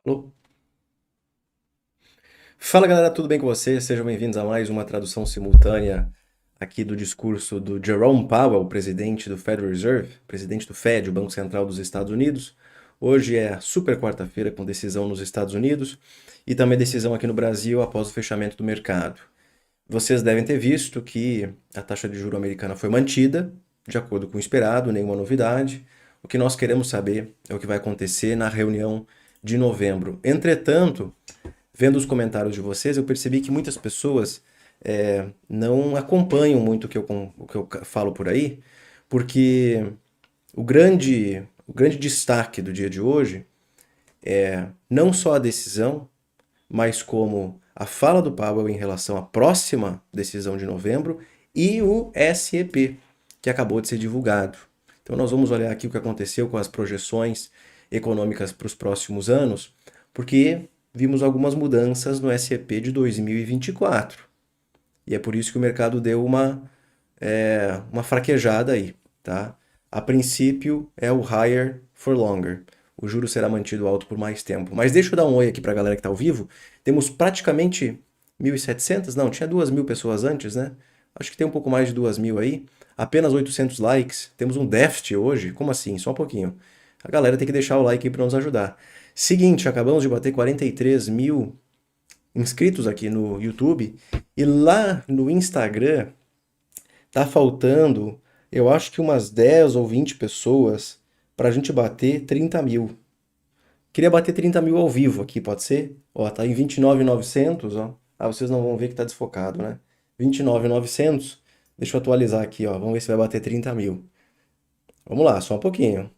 Alô? Fala galera, tudo bem com vocês? Sejam bem-vindos a mais uma tradução simultânea aqui do discurso do Jerome Powell, presidente do Federal Reserve, presidente do Fed, o Banco Central dos Estados Unidos. Hoje é super quarta-feira com decisão nos Estados Unidos e também decisão aqui no Brasil após o fechamento do mercado. Vocês devem ter visto que a taxa de juro americana foi mantida, de acordo com o esperado, nenhuma novidade. O que nós queremos saber é o que vai acontecer na reunião de novembro. Entretanto, vendo os comentários de vocês, eu percebi que muitas pessoas não acompanham muito o que eu falo por aí, porque o grande destaque do dia de hoje é não só a decisão, mas como a fala do Powell em relação à próxima decisão de novembro e o SEP, que acabou de ser divulgado. Então nós vamos olhar aqui o que aconteceu com as projeções econômicas para os próximos anos, porque vimos algumas mudanças no SEP de 2024. E é por isso que o mercado deu uma fraquejada aí, tá? A princípio é o higher for longer. O juro será mantido alto por mais tempo. Mas deixa eu dar um oi aqui para a galera que está ao vivo. Temos praticamente 1.700, não, tinha 2.000 pessoas antes, né? Acho que tem um pouco mais de 2.000 aí. Apenas 800 likes. Temos um déficit hoje. Como assim? Só um pouquinho. A galera tem que deixar o like aí para nos ajudar. Seguinte, acabamos de bater 43 mil inscritos aqui no YouTube e lá no Instagram tá faltando, eu acho que umas 10 ou 20 pessoas pra gente bater 30 mil. Queria bater 30 mil ao vivo aqui, pode ser? Ó, tá em 29.900, ó. Ah, vocês não vão ver que tá desfocado, né? 29.900. Deixa eu atualizar aqui, ó. Vamos ver se vai bater 30 mil. Vamos lá, só um pouquinho.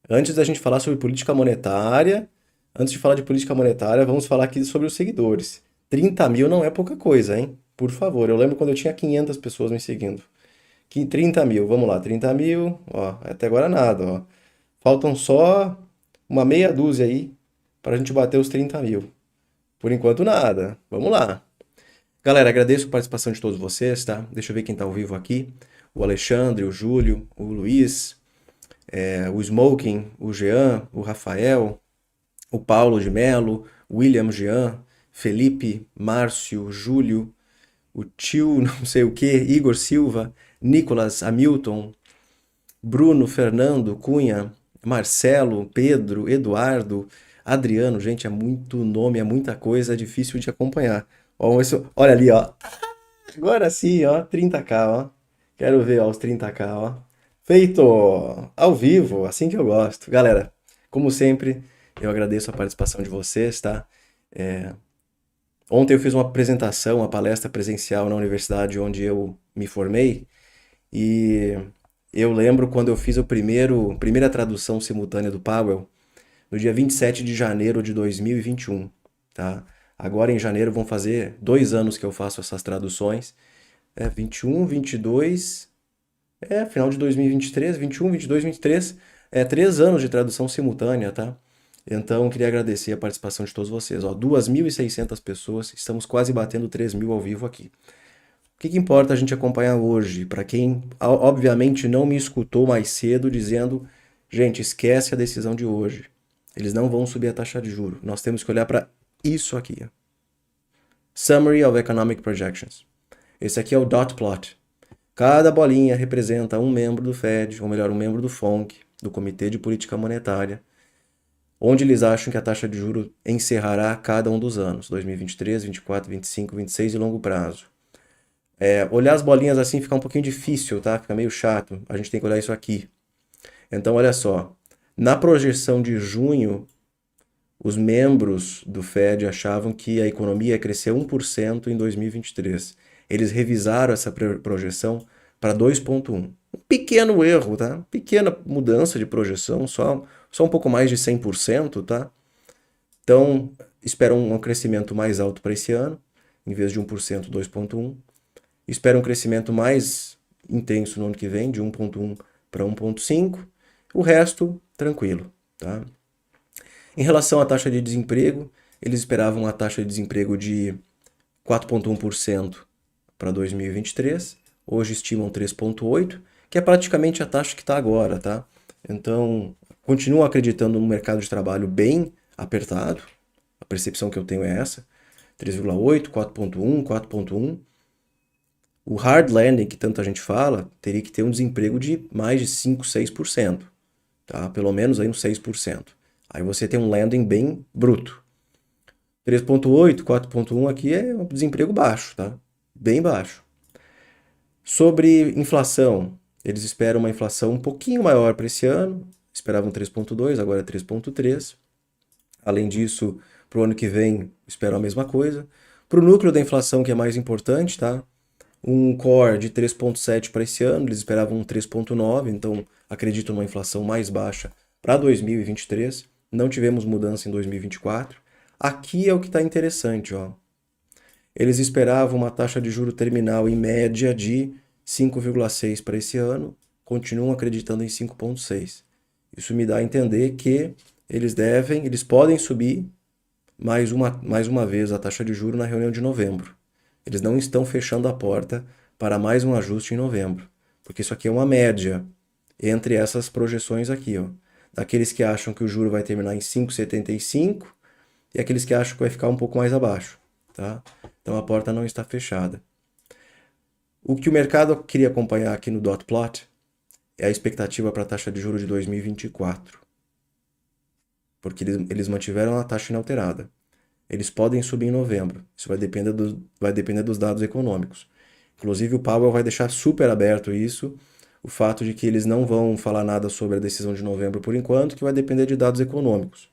Antes da gente falar sobre política monetária, antes de falar de política monetária, vamos falar aqui sobre os seguidores. 30 mil não é pouca coisa, hein? Por favor, eu lembro quando eu tinha 500 pessoas me seguindo. 30 mil, vamos lá, 30 mil, ó, até agora nada, ó. Faltam só uma meia dúzia aí para a gente bater os 30 mil. Por enquanto nada, vamos lá. Galera, agradeço a participação de todos vocês, tá? Deixa eu ver quem tá ao vivo aqui. O Alexandre, o Júlio, o Luiz, o Smoking, o Jean, o Rafael, o Paulo de Melo, William Jean, Felipe, Márcio, Júlio, o tio não sei o que, Igor Silva, Nicolas Hamilton, Bruno, Fernando, Cunha, Marcelo, Pedro, Eduardo, Adriano. Gente, é muito nome, é muita coisa, é difícil de acompanhar. Ó, olha ali, ó. Agora sim, ó, 30k, ó. Quero ver, ó, os 30k, ó. Feito ao vivo, assim que eu gosto. Galera, como sempre, eu agradeço a participação de vocês, tá? Ontem eu fiz uma apresentação, uma palestra presencial na universidade onde eu me formei e eu lembro quando eu fiz primeira tradução simultânea do Powell no dia 27 de janeiro de 2021, tá? Agora em janeiro vão fazer 2 anos que eu faço essas traduções. 21, 22, final de 2023, 21, 22, 23, 3 anos de tradução simultânea, tá? Então, queria agradecer a participação de todos vocês. Ó, 2.600 pessoas, estamos quase batendo 3.000 ao vivo aqui. O que importa a gente acompanhar hoje? Para quem, obviamente, não me escutou mais cedo dizendo, gente, esquece a decisão de hoje. Eles não vão subir a taxa de juro. Nós temos que olhar para isso aqui. Ó. Summary of Economic Projections. Esse aqui é o dot plot. Cada bolinha representa um membro do Fed, ou melhor, um membro do FONC, do Comitê de Política Monetária, onde eles acham que a taxa de juros encerrará cada um dos anos, 2023, 24, 25, 26 e longo prazo. Olhar as bolinhas assim fica um pouquinho difícil, tá? Fica meio chato. A gente tem que olhar isso aqui. Então, olha só. Na projeção de junho, os membros do Fed achavam que a economia ia crescer 1% em 2023. Eles revisaram essa projeção para 2,1%. Um pequeno erro, tá? Pequena mudança de projeção, só um pouco mais de 100%, tá? Então, esperam um crescimento mais alto para esse ano, em vez de 1%, 2,1%. Espera um crescimento mais intenso no ano que vem, de 1,1 para 1,5. O resto, tranquilo. Tá? Em relação à taxa de desemprego, eles esperavam a taxa de desemprego de 4,1% para 2023. Hoje estimam 3,8%, que é praticamente a taxa que está agora. Tá? Então, continuam acreditando no mercado de trabalho bem apertado. A percepção que eu tenho é essa. 3,8, 4,1, 4,1. O hard landing, que tanta gente fala, teria que ter um desemprego de mais de 5, 6%. Tá? Pelo menos aí uns 6%. Aí você tem um landing bem bruto. 3,8, 4,1 aqui é um desemprego baixo, tá? Bem baixo. Sobre inflação, eles esperam uma inflação um pouquinho maior para esse ano. Esperavam 3,2, agora 3,3. Além disso, para o ano que vem, esperam a mesma coisa. Para o núcleo da inflação, que é mais importante, tá? Um core de 3,7 para esse ano, eles esperavam um 3,9, então acreditam numa inflação mais baixa para 2023. Não tivemos mudança em 2024. Aqui é o que está interessante, ó. Eles esperavam uma taxa de juro terminal em média de 5,6 para esse ano, continuam acreditando em 5,6. Isso me dá a entender que eles podem subir mais uma vez a taxa de juro na reunião de novembro. Eles não estão fechando a porta para mais um ajuste em novembro, porque isso aqui é uma média entre essas projeções aqui, ó, daqueles que acham que o juro vai terminar em 5,75 e aqueles que acham que vai ficar um pouco mais abaixo, tá? Então a porta não está fechada. O que o mercado queria acompanhar aqui no dot plot é a expectativa para a taxa de juros de 2024, porque eles mantiveram a taxa inalterada. Eles podem subir em novembro. Isso vai depender dos dados econômicos. Inclusive, o Powell vai deixar super aberto isso, o fato de que eles não vão falar nada sobre a decisão de novembro por enquanto, que vai depender de dados econômicos.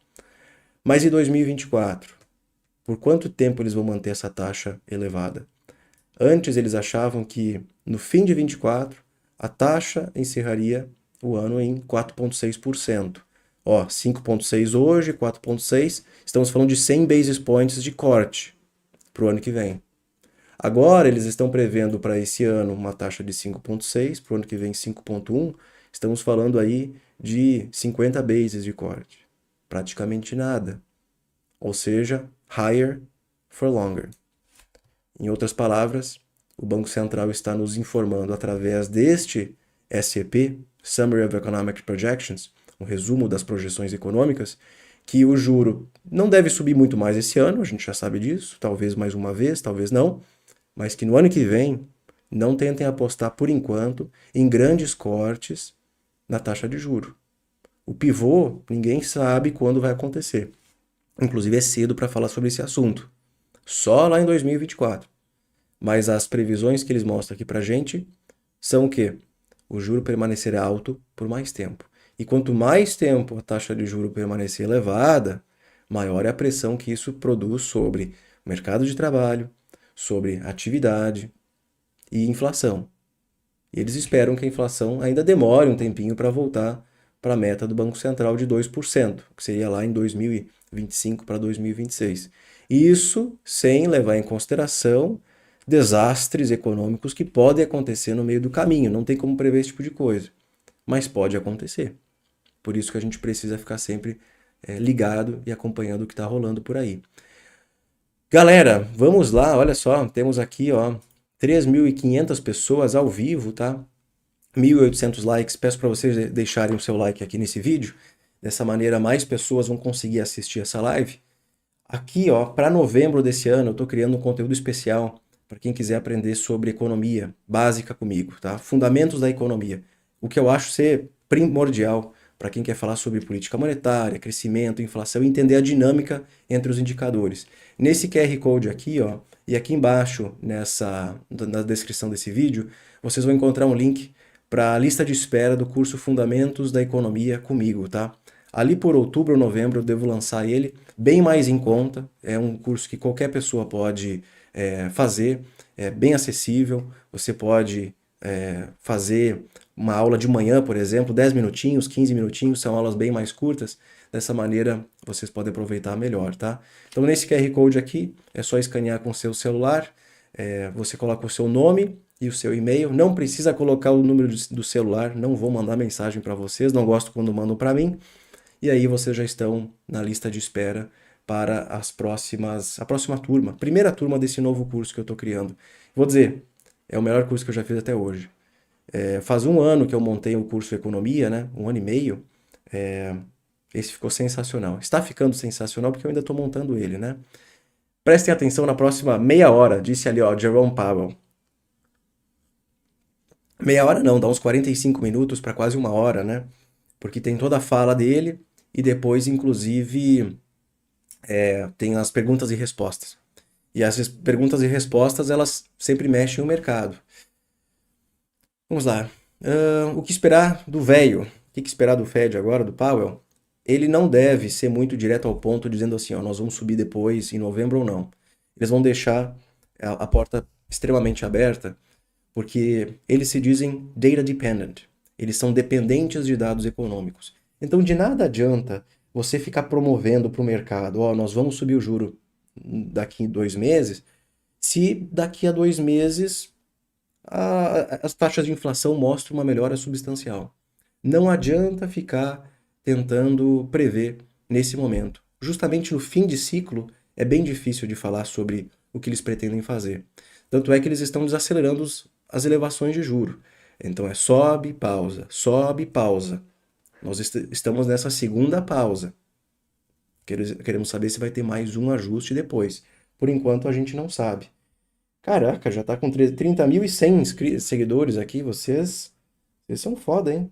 Mas em 2024, por quanto tempo eles vão manter essa taxa elevada? Antes, eles achavam que no fim de 24, a taxa encerraria o ano em 4,6%. Ó, 5,6 hoje, 4,6. Estamos falando de 100 basis points de corte para o ano que vem. Agora eles estão prevendo para esse ano uma taxa de 5,6, para o ano que vem 5,1. Estamos falando aí de 50 bases de corte. Praticamente nada. Ou seja, higher for longer. Em outras palavras, o Banco Central está nos informando através deste SEP, Summary of Economic Projections, um resumo das projeções econômicas, que o juro não deve subir muito mais esse ano, a gente já sabe disso, talvez mais uma vez, talvez não, mas que no ano que vem não tentem apostar por enquanto em grandes cortes na taxa de juro. O pivô, ninguém sabe quando vai acontecer. Inclusive é cedo para falar sobre esse assunto. Só lá em 2024. Mas as previsões que eles mostram aqui para a gente são o quê? O juro permanecerá alto por mais tempo. E quanto mais tempo a taxa de juro permanecer elevada, maior é a pressão que isso produz sobre o mercado de trabalho, sobre atividade e inflação. E eles esperam que a inflação ainda demore um tempinho para voltar para a meta do Banco Central de 2%, que seria lá em 2025 para 2026. Isso sem levar em consideração desastres econômicos que podem acontecer no meio do caminho. Não tem como prever esse tipo de coisa, mas pode acontecer. Por isso que a gente precisa ficar sempre ligado e acompanhando o que está rolando por aí. Galera, vamos lá, olha só, temos aqui, ó, 3.500 pessoas ao vivo, tá? 1.800 likes. Peço para vocês deixarem o seu like aqui nesse vídeo. Dessa maneira, mais pessoas vão conseguir assistir essa live. Aqui, ó, para novembro desse ano, eu estou criando um conteúdo especial para quem quiser aprender sobre economia básica comigo, tá? Fundamentos da economia. O que eu acho ser primordial para quem quer falar sobre política monetária, crescimento, inflação e entender a dinâmica entre os indicadores. Nesse QR Code aqui, ó, e aqui embaixo na descrição desse vídeo, vocês vão encontrar um link para a lista de espera do curso Fundamentos da Economia comigo, tá? Ali por outubro ou novembro eu devo lançar ele, bem mais em conta. É um curso que qualquer pessoa pode fazer, é bem acessível. Você pode fazer uma aula de manhã, por exemplo, 10 minutinhos, 15 minutinhos, são aulas bem mais curtas. Dessa maneira vocês podem aproveitar melhor, tá? Então nesse QR Code aqui é só escanear com o seu celular, você coloca o seu nome e o seu e-mail. Não precisa colocar o número do celular, não vou mandar mensagem para vocês, não gosto quando mandam para mim. E aí vocês já estão na lista de espera para a próxima turma, primeira turma desse novo curso que eu estou criando. Vou dizer, é o melhor curso que eu já fiz até hoje. Faz um ano que eu montei o curso Economia, né? Um ano e meio. Esse ficou sensacional. Está ficando sensacional porque eu ainda estou montando ele, né? Prestem atenção na próxima meia hora, disse ali, ó, Jerome Powell. Meia hora não, dá uns 45 minutos para quase uma hora, né? Porque tem toda a fala dele e depois, inclusive, tem as perguntas e respostas. E as perguntas e respostas, elas sempre mexem o mercado. Vamos lá. O que esperar do velho? O que esperar do Fed agora, do Powell? Ele não deve ser muito direto ao ponto, dizendo assim, ó, nós vamos subir depois, em novembro ou não. Eles vão deixar a porta extremamente aberta, porque eles se dizem data dependent. Eles são dependentes de dados econômicos. Então, de nada adianta você ficar promovendo para o mercado, ó, nós vamos subir o juro daqui 2 meses, se daqui a 2 meses as taxas de inflação mostram uma melhora substancial. Não adianta ficar tentando prever nesse momento. Justamente no fim de ciclo é bem difícil de falar sobre o que eles pretendem fazer. Tanto é que eles estão desacelerando as elevações de juro. Então é sobe, pausa, sobe, pausa. Nós estamos nessa segunda pausa. Queremos saber se vai ter mais um ajuste depois. Por enquanto a gente não sabe. Caraca, já tá com 30.100 seguidores aqui. Vocês são foda, hein?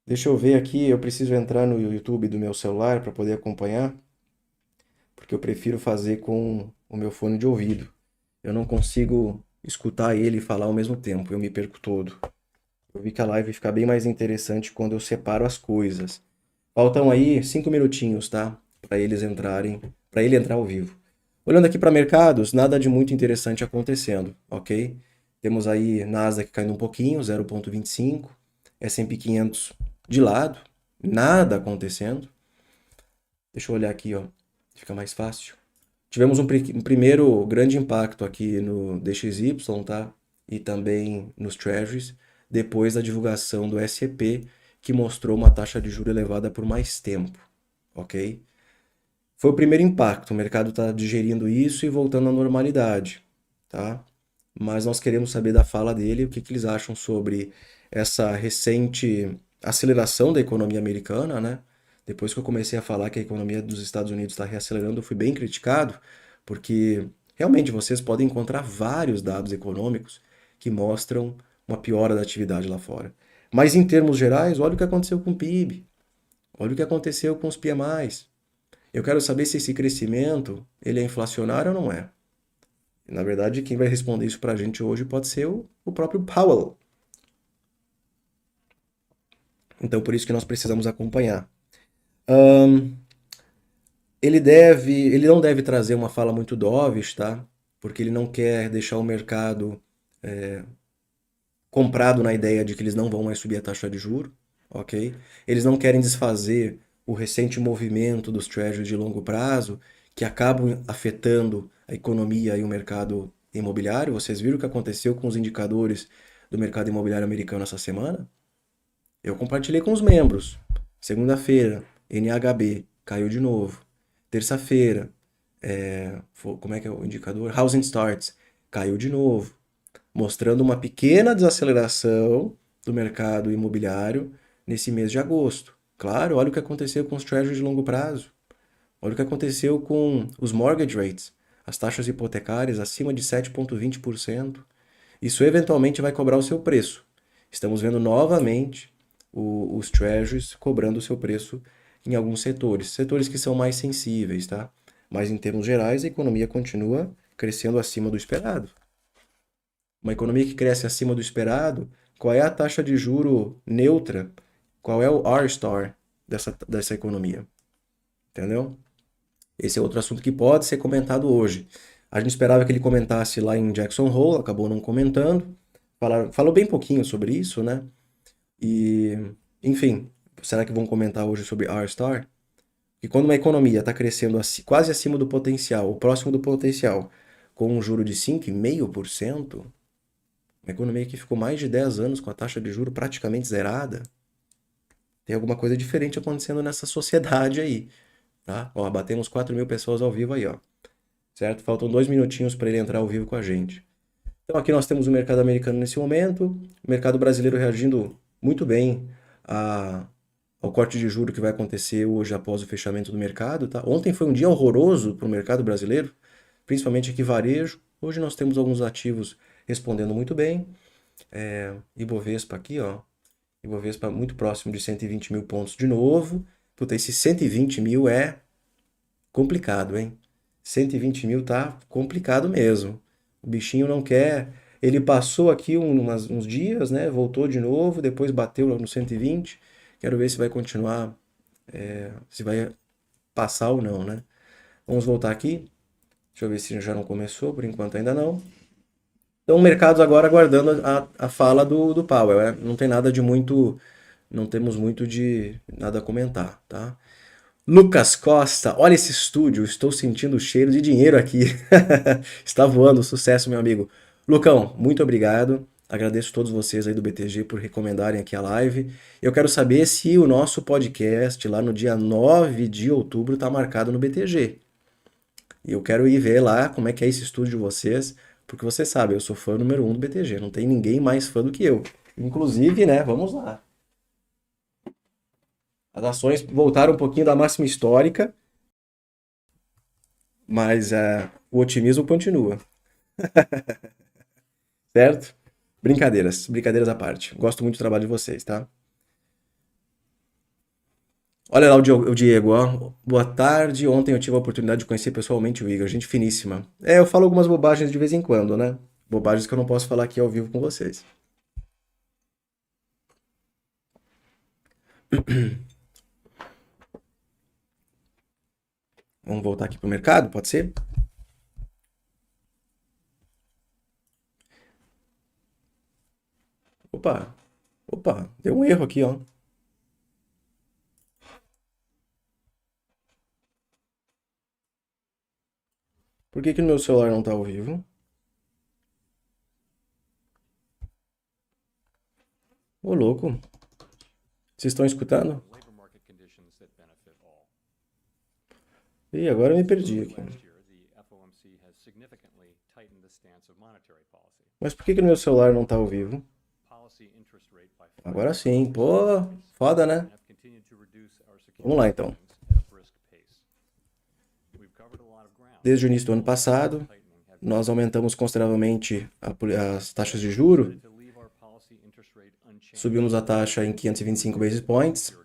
Deixa eu ver aqui. Eu preciso entrar no YouTube do meu celular para poder acompanhar, porque eu prefiro fazer com o meu fone de ouvido. Eu não consigo escutar ele e falar ao mesmo tempo. Eu me perco todo. Eu vi que a live fica bem mais interessante quando eu separo as coisas. Faltam aí 5 minutinhos, tá? Para eles entrarem, para ele entrar ao vivo. Olhando aqui para mercados, nada de muito interessante acontecendo, ok? Temos aí Nasdaq caindo um pouquinho, 0,25, S&P 500 de lado, nada acontecendo. Deixa eu olhar aqui, ó, fica mais fácil. Tivemos um primeiro grande impacto aqui no DXY, tá? E também nos Treasuries, depois da divulgação do SEP, que mostrou uma taxa de juros elevada por mais tempo, ok? Foi o primeiro impacto, o mercado está digerindo isso e voltando à normalidade, tá? Mas nós queremos saber da fala dele, o que eles acham sobre essa recente aceleração da economia americana, né? Depois que eu comecei a falar que a economia dos Estados Unidos está reacelerando, eu fui bem criticado, porque realmente vocês podem encontrar vários dados econômicos que mostram uma piora da atividade lá fora. Mas em termos gerais, olha o que aconteceu com o PIB, olha o que aconteceu com os PMIs. Eu quero saber se esse crescimento ele é inflacionário ou não é. Na verdade, quem vai responder isso para a gente hoje pode ser o próprio Powell. Então, por isso que nós precisamos acompanhar. Ele não deve trazer uma fala muito dovish, tá? Porque ele não quer deixar o mercado comprado na ideia de que eles não vão mais subir a taxa de juro, ok? Eles não querem desfazer o recente movimento dos treasuries de longo prazo, que acabam afetando a economia e o mercado imobiliário. Vocês viram o que aconteceu com os indicadores do mercado imobiliário americano essa semana? Eu compartilhei com os membros. Segunda-feira, NHB caiu de novo. Terça-feira, como é que é o indicador? Housing Starts caiu de novo, mostrando uma pequena desaceleração do mercado imobiliário nesse mês de agosto. Claro, olha o que aconteceu com os treasuries de longo prazo. Olha o que aconteceu com os mortgage rates, as taxas hipotecárias acima de 7,20%. Isso eventualmente vai cobrar o seu preço. Estamos vendo novamente os treasuries cobrando o seu preço em alguns setores que são mais sensíveis, tá? Mas em termos gerais, a economia continua crescendo acima do esperado. Uma economia que cresce acima do esperado, qual é a taxa de juro neutra? Qual é o R-star dessa economia? Entendeu? Esse é outro assunto que pode ser comentado hoje. A gente esperava que ele comentasse lá em Jackson Hole, acabou não comentando. Falou bem pouquinho sobre isso, né? E, enfim, será que vão comentar hoje sobre R-star? E quando uma economia está crescendo quase acima do potencial, ou próximo do potencial, com um juro de 5,5%, uma economia que ficou mais de 10 anos com a taxa de juro praticamente zerada, tem alguma coisa diferente acontecendo nessa sociedade aí, tá? Ó, batemos 4.000 pessoas ao vivo aí, ó. Certo? Faltam 2 minutinhos para ele entrar ao vivo com a gente. Então aqui nós temos o mercado americano nesse momento, o mercado brasileiro reagindo muito bem ao corte de juros que vai acontecer hoje após o fechamento do mercado, tá? Ontem foi um dia horroroso para o mercado brasileiro, principalmente aqui varejo. Hoje nós temos alguns ativos respondendo muito bem. Ibovespa aqui, ó. Ibovespa muito próximo de 120 mil pontos de novo. Puta, esse 120 mil é complicado, hein? 120 mil tá complicado mesmo. O bichinho não quer. Ele passou aqui uns dias, né? Voltou de novo, depois bateu lá no 120. Quero ver se vai continuar, se vai passar ou não, né? Vamos voltar aqui. Deixa eu ver se já não começou, por enquanto ainda não. Então, mercados agora aguardando a fala do Powell, né? Não tem nada de muito, não temos muito de nada a comentar, tá? Lucas Costa, olha esse estúdio, estou sentindo o cheiro de dinheiro aqui. Está voando, sucesso, meu amigo. Lucão, muito obrigado. Agradeço a todos vocês aí do BTG por recomendarem aqui a live. Eu quero saber se o nosso podcast lá no dia 9 de outubro está marcado no BTG. E eu quero ir ver lá como é que é esse estúdio de vocês, porque você sabe, eu sou fã número 1 do BTG, não tem ninguém mais fã do que eu. Inclusive, né, vamos lá. As ações voltaram um pouquinho da máxima histórica, mas o otimismo continua, certo? Brincadeiras, brincadeiras à parte. Gosto muito do trabalho de vocês, tá? Olha lá o Diego, ó. Boa tarde. Ontem eu tive a oportunidade de conhecer pessoalmente o Igor, gente finíssima. Eu falo algumas bobagens de vez em quando, né? Bobagens que eu não posso falar aqui ao vivo com vocês. Vamos voltar aqui pro mercado, pode ser? Opa, opa, deu um erro aqui, ó. Por que que no meu celular não tá ao vivo? Ô, louco. Vocês estão escutando? Ih, agora eu me perdi aqui. Mas por que que no meu celular não tá ao vivo? Agora sim. Pô, foda, né? Vamos lá, então. Desde o início do ano passado, nós aumentamos consideravelmente as taxas de juro. Subimos a taxa em 525 basis points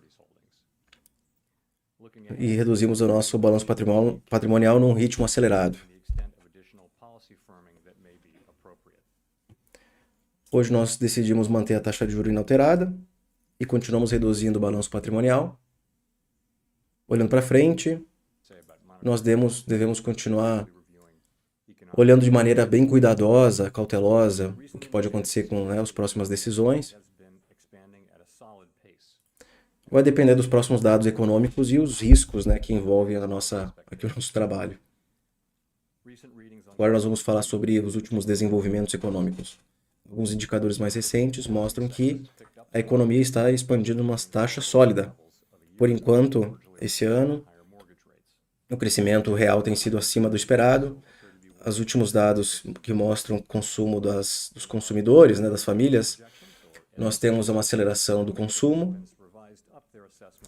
e reduzimos o nosso balanço patrimonial num ritmo acelerado. Hoje nós decidimos manter a taxa de juros inalterada e continuamos reduzindo o balanço patrimonial. Olhando para frente, nós devemos continuar olhando de maneira bem cuidadosa, cautelosa, o que pode acontecer com, né, as próximas decisões. Vai depender dos próximos dados econômicos e os riscos, né, que envolvem aqui o nosso trabalho. Agora nós vamos falar sobre os últimos desenvolvimentos econômicos. Alguns indicadores mais recentes mostram que a economia está expandindo uma taxa sólida. Por enquanto, esse ano, o crescimento real tem sido acima do esperado. Os últimos dados que mostram o consumo dos consumidores, né, das famílias, nós temos uma aceleração do consumo.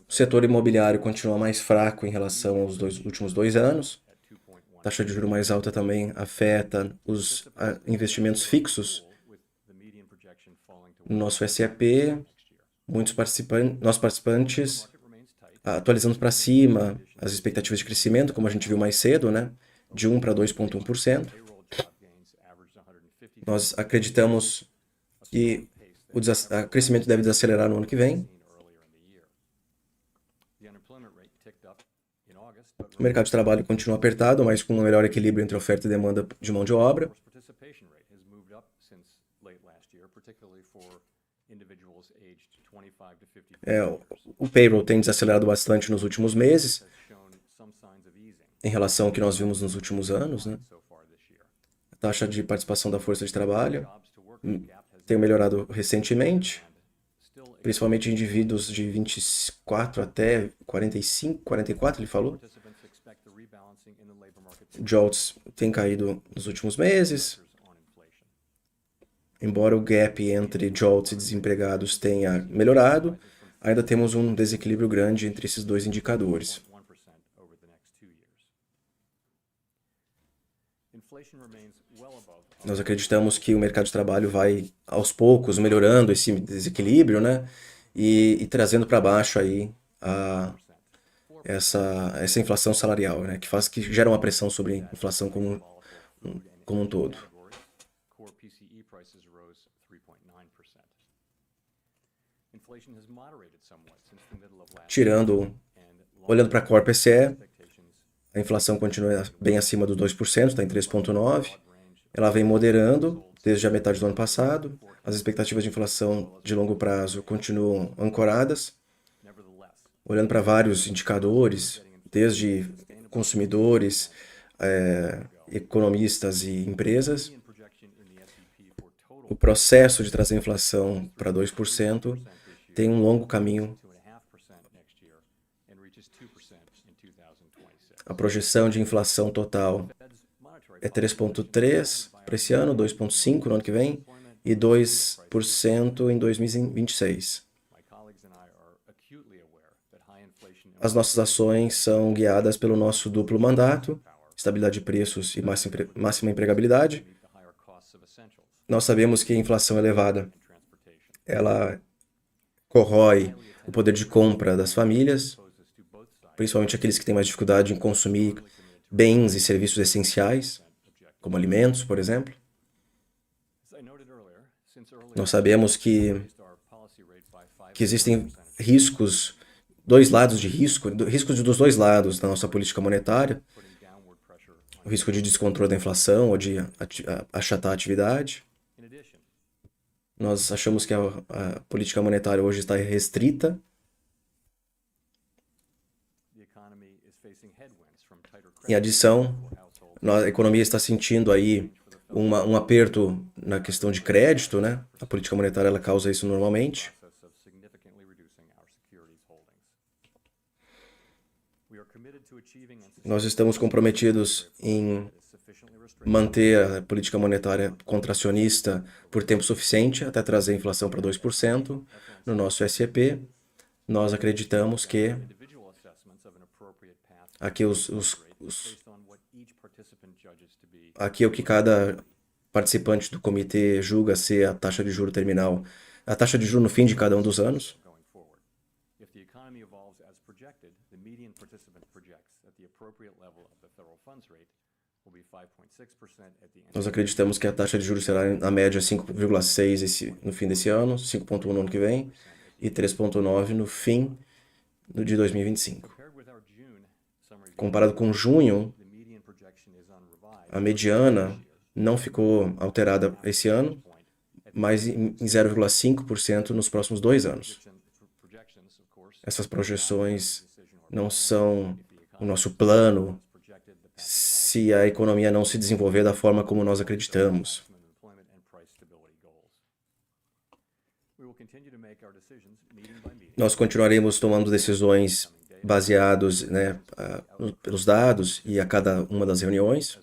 O setor imobiliário continua mais fraco em relação aos últimos 2 anos. A taxa de juros mais alta também afeta os investimentos fixos no nosso SEP. Muitos participantes atualizando para cima as expectativas de crescimento, como a gente viu mais cedo, né? De 1 para 2,1%. Nós acreditamos que o crescimento deve desacelerar no ano que vem. O mercado de trabalho continua apertado, mas com um melhor equilíbrio entre oferta e demanda de mão de obra. O payroll tem desacelerado bastante nos últimos meses, em relação ao que nós vimos nos últimos anos, né? A taxa de participação da força de trabalho tem melhorado recentemente, principalmente indivíduos de 24 até 45, 44, ele falou. JOLTS tem caído nos últimos meses, embora o gap entre JOLTS e desempregados tenha melhorado. ainda temos um desequilíbrio grande entre esses dois indicadores. Nós acreditamos que o mercado de trabalho vai, aos poucos, melhorando esse desequilíbrio, né? E trazendo para baixo aí essa inflação salarial, né? Que gera uma pressão sobre a inflação como um todo. Olhando para a Core PCE, a inflação continua bem acima dos 2%, está em 3,9%. Ela vem moderando desde a metade do ano passado. As expectativas de inflação de longo prazo continuam ancoradas. Olhando para vários indicadores, desde consumidores, economistas e empresas, o processo de trazer a inflação para 2% tem um longo caminho. A projeção de inflação total é 3,3% para esse ano, 2,5% no ano que vem e 2% em 2026. As nossas ações são guiadas pelo nosso duplo mandato, estabilidade de preços e máxima empregabilidade. Nós sabemos que a inflação elevada, ela corrói o poder de compra das famílias, principalmente aqueles que têm mais dificuldade em consumir bens e serviços essenciais, como alimentos, por exemplo. Nós sabemos que existem riscos, dois lados de risco, riscos dos dois lados da nossa política monetária, o risco de descontrole da inflação ou de achatar a atividade. Nós achamos que a política monetária hoje está restrita. Em adição, a economia está sentindo aí um aperto na questão de crédito, né? A política monetária ela causa isso normalmente. Nós estamos comprometidos em manter a política monetária contracionista por tempo suficiente até trazer a inflação para 2% no nosso SEP. Nós acreditamos que aqui aqui é o que cada participante do comitê julga ser a taxa de juro terminal, a taxa de juro no fim de cada um dos anos. Nós acreditamos que a taxa de juros será na média 5,6 no fim desse ano, 5,1 no ano que vem e 3,9 no fim de 2025. Comparado com junho, a mediana não ficou alterada esse ano, mas em 0,5% nos próximos 2 anos. Essas projeções não são o nosso plano se a economia não se desenvolver da forma como nós acreditamos. Nós continuaremos tomando decisões baseados, né, pelos dados e a cada uma das reuniões.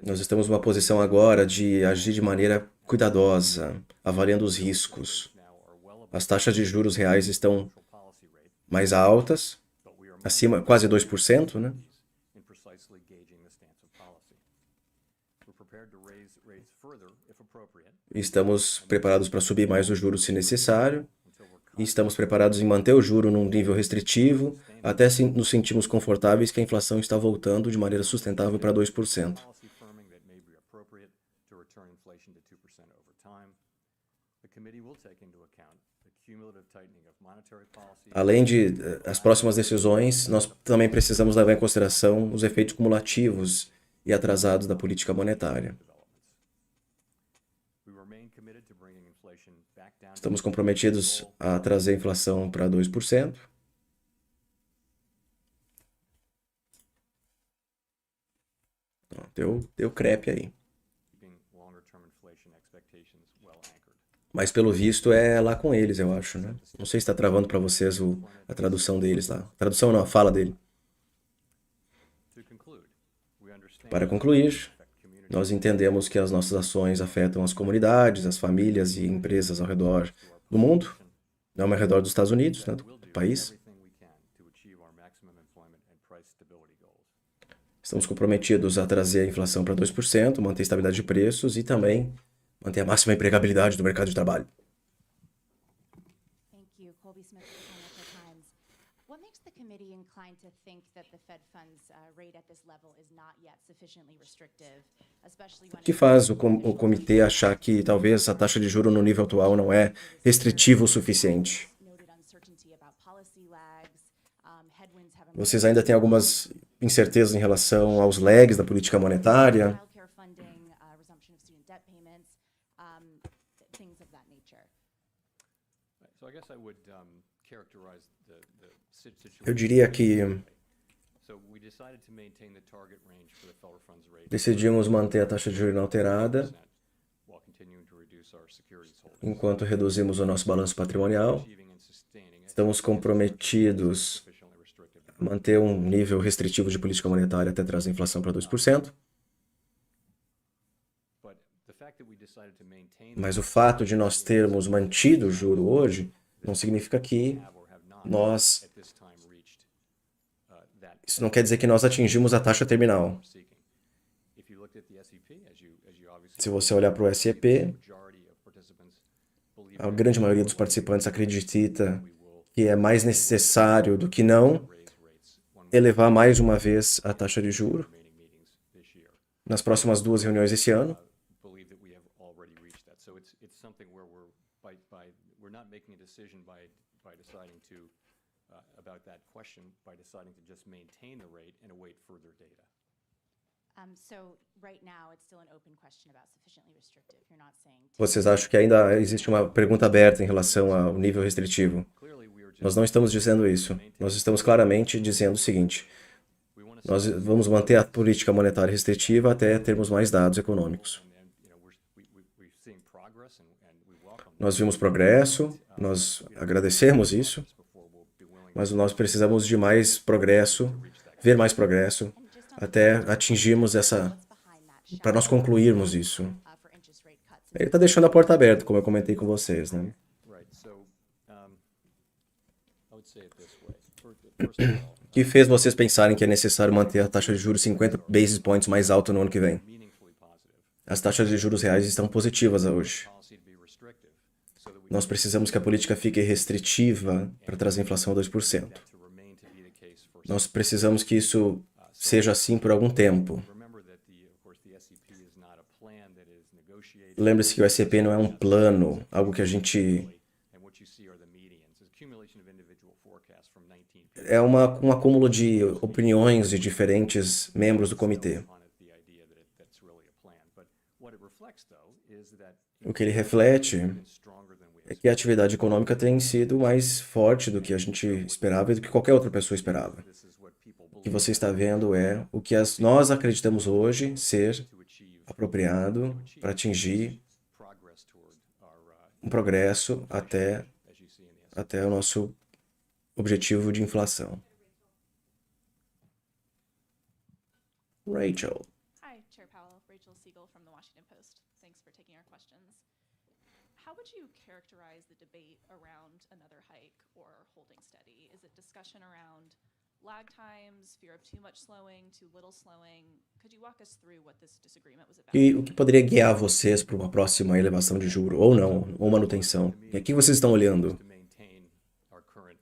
Nós estamos numa posição agora de agir de maneira cuidadosa, avaliando os riscos. As taxas de juros reais estão mais altas, acima, quase 2%, né? Estamos preparados para subir mais o juro se necessário, e estamos preparados em manter o juro num nível restritivo, até nos sentirmos confortáveis que a inflação está voltando de maneira sustentável para 2%. Além de as próximas decisões, nós também precisamos levar em consideração os efeitos cumulativos e atrasados da política monetária. Estamos comprometidos a trazer a inflação para 2%. Deu crepe aí. Mas pelo visto é lá com eles, eu acho, né? Não sei se está travando para vocês a tradução deles lá. Tradução não, a fala dele. Para concluir, Nós entendemos que as nossas ações afetam as comunidades, as famílias e empresas ao redor do mundo, não ao redor dos Estados Unidos, né, do país. Estamos comprometidos a trazer a inflação para 2%, manter a estabilidade de preços e também manter a máxima empregabilidade do mercado de trabalho. Thank you. Colby Smith with the Financial Times. What makes the committee inclined to think that the Fed funds rate at this level is not yet sufficiently restrictive, especially when O que faz o comitê achar que talvez a taxa de juros no nível atual não é restritiva o suficiente? noted uncertainty about policy lags, headwinds have Vocês ainda têm algumas incertezas em relação aos lags da política monetária? childcare funding, resumption of student debt payments, things of that nature. So I guess I would characterize the situation. Eu diria que So we decided to maintain the target range for the federal funds rate decidimos manter a taxa de juros inalterada while continuing to reduce our securities holdings. enquanto reduzimos o nosso balanço patrimonial. Achieving and sustaining it Estamos comprometidos sufficiently restrictive. a manter um nível restritivo de política monetária até trazer a inflação para 2%. But the fact that we decided to maintain Mas o fato de nós termos mantido o juro hoje não significa que have or have not nós... at this time reached that Isso não quer dizer que nós atingimos a taxa terminal. we're seeking. If you looked at the SEP, as you obviously Se você olhar para o SEP, majority of participants believe a grande maioria dos participantes acredita we will que é mais necessário do que não raise rates one elevar mais uma vez a taxa de juros remaining meetings this year. nas próximas 2 reuniões esse ano. Believe that we have already reached that. So it's something where we're not making a decision by deciding to about that question by deciding to just maintain the rate and await further data. So right now, it's still an open question about sufficiently restrictive. You're not saying Vocês acham que ainda existe uma pergunta aberta em relação ao nível restritivo? Clearly, we are just Nós não estamos dizendo isso. Nós estamos claramente dizendo o seguinte: we want to nós vamos manter a política monetária restritiva até termos mais dados econômicos. we've seen progress and we welcome Nós vimos progresso, nós agradecemos isso, before we'll be willing mas nós precisamos de mais progresso, ver mais progresso, até atingirmos essa, behind that para nós concluirmos isso. for interest rate cuts. Ele está deixando a porta aberta, como eu comentei com vocês, né? right. So I would say it this way. First of all, O que fez vocês pensarem que é necessário manter a taxa de juros 50 basis points mais alta no ano que vem? meaningfully positive. As taxas de juros reais estão positivas hoje. Policy to be restrictive so that we Nós precisamos que a política fique restritiva para trazer a inflação a 2%. to remain to be the case for Nós precisamos que isso seja assim por algum tempo. remember that of course the SEP is not a plan that is negotiated Lembre-se que o SEP não é um plano, algo que a gente... and what you see are the medians. It's accumulation of individual forecasts from 19 É um acúmulo de opiniões de diferentes membros do comitê. on it the idea that's really a plan. But what it reflects though is that O que ele reflete it's stronger than we é que a atividade econômica tem sido mais forte do que a gente esperava e do que qualquer outra pessoa esperava. this is what people O believe que você está vendo é o que nós acreditamos hoje ser to achieve apropriado para atingir progress toward our um progresso as you see in the até o nosso objetivo de inflação. Rachel. Hi, Chair Powell. Rachel Siegel from the Washington Post. Thanks for taking our questions. How would you characterize the debate around another hike or holding steady? Is it discussion around lag times, fear of too much slowing, too little slowing? Could you walk us through what this disagreement was about? E o que poderia guiar vocês para uma próxima elevação de juro, ou não, ou manutenção? E aqui vocês estão olhando? to maintain our current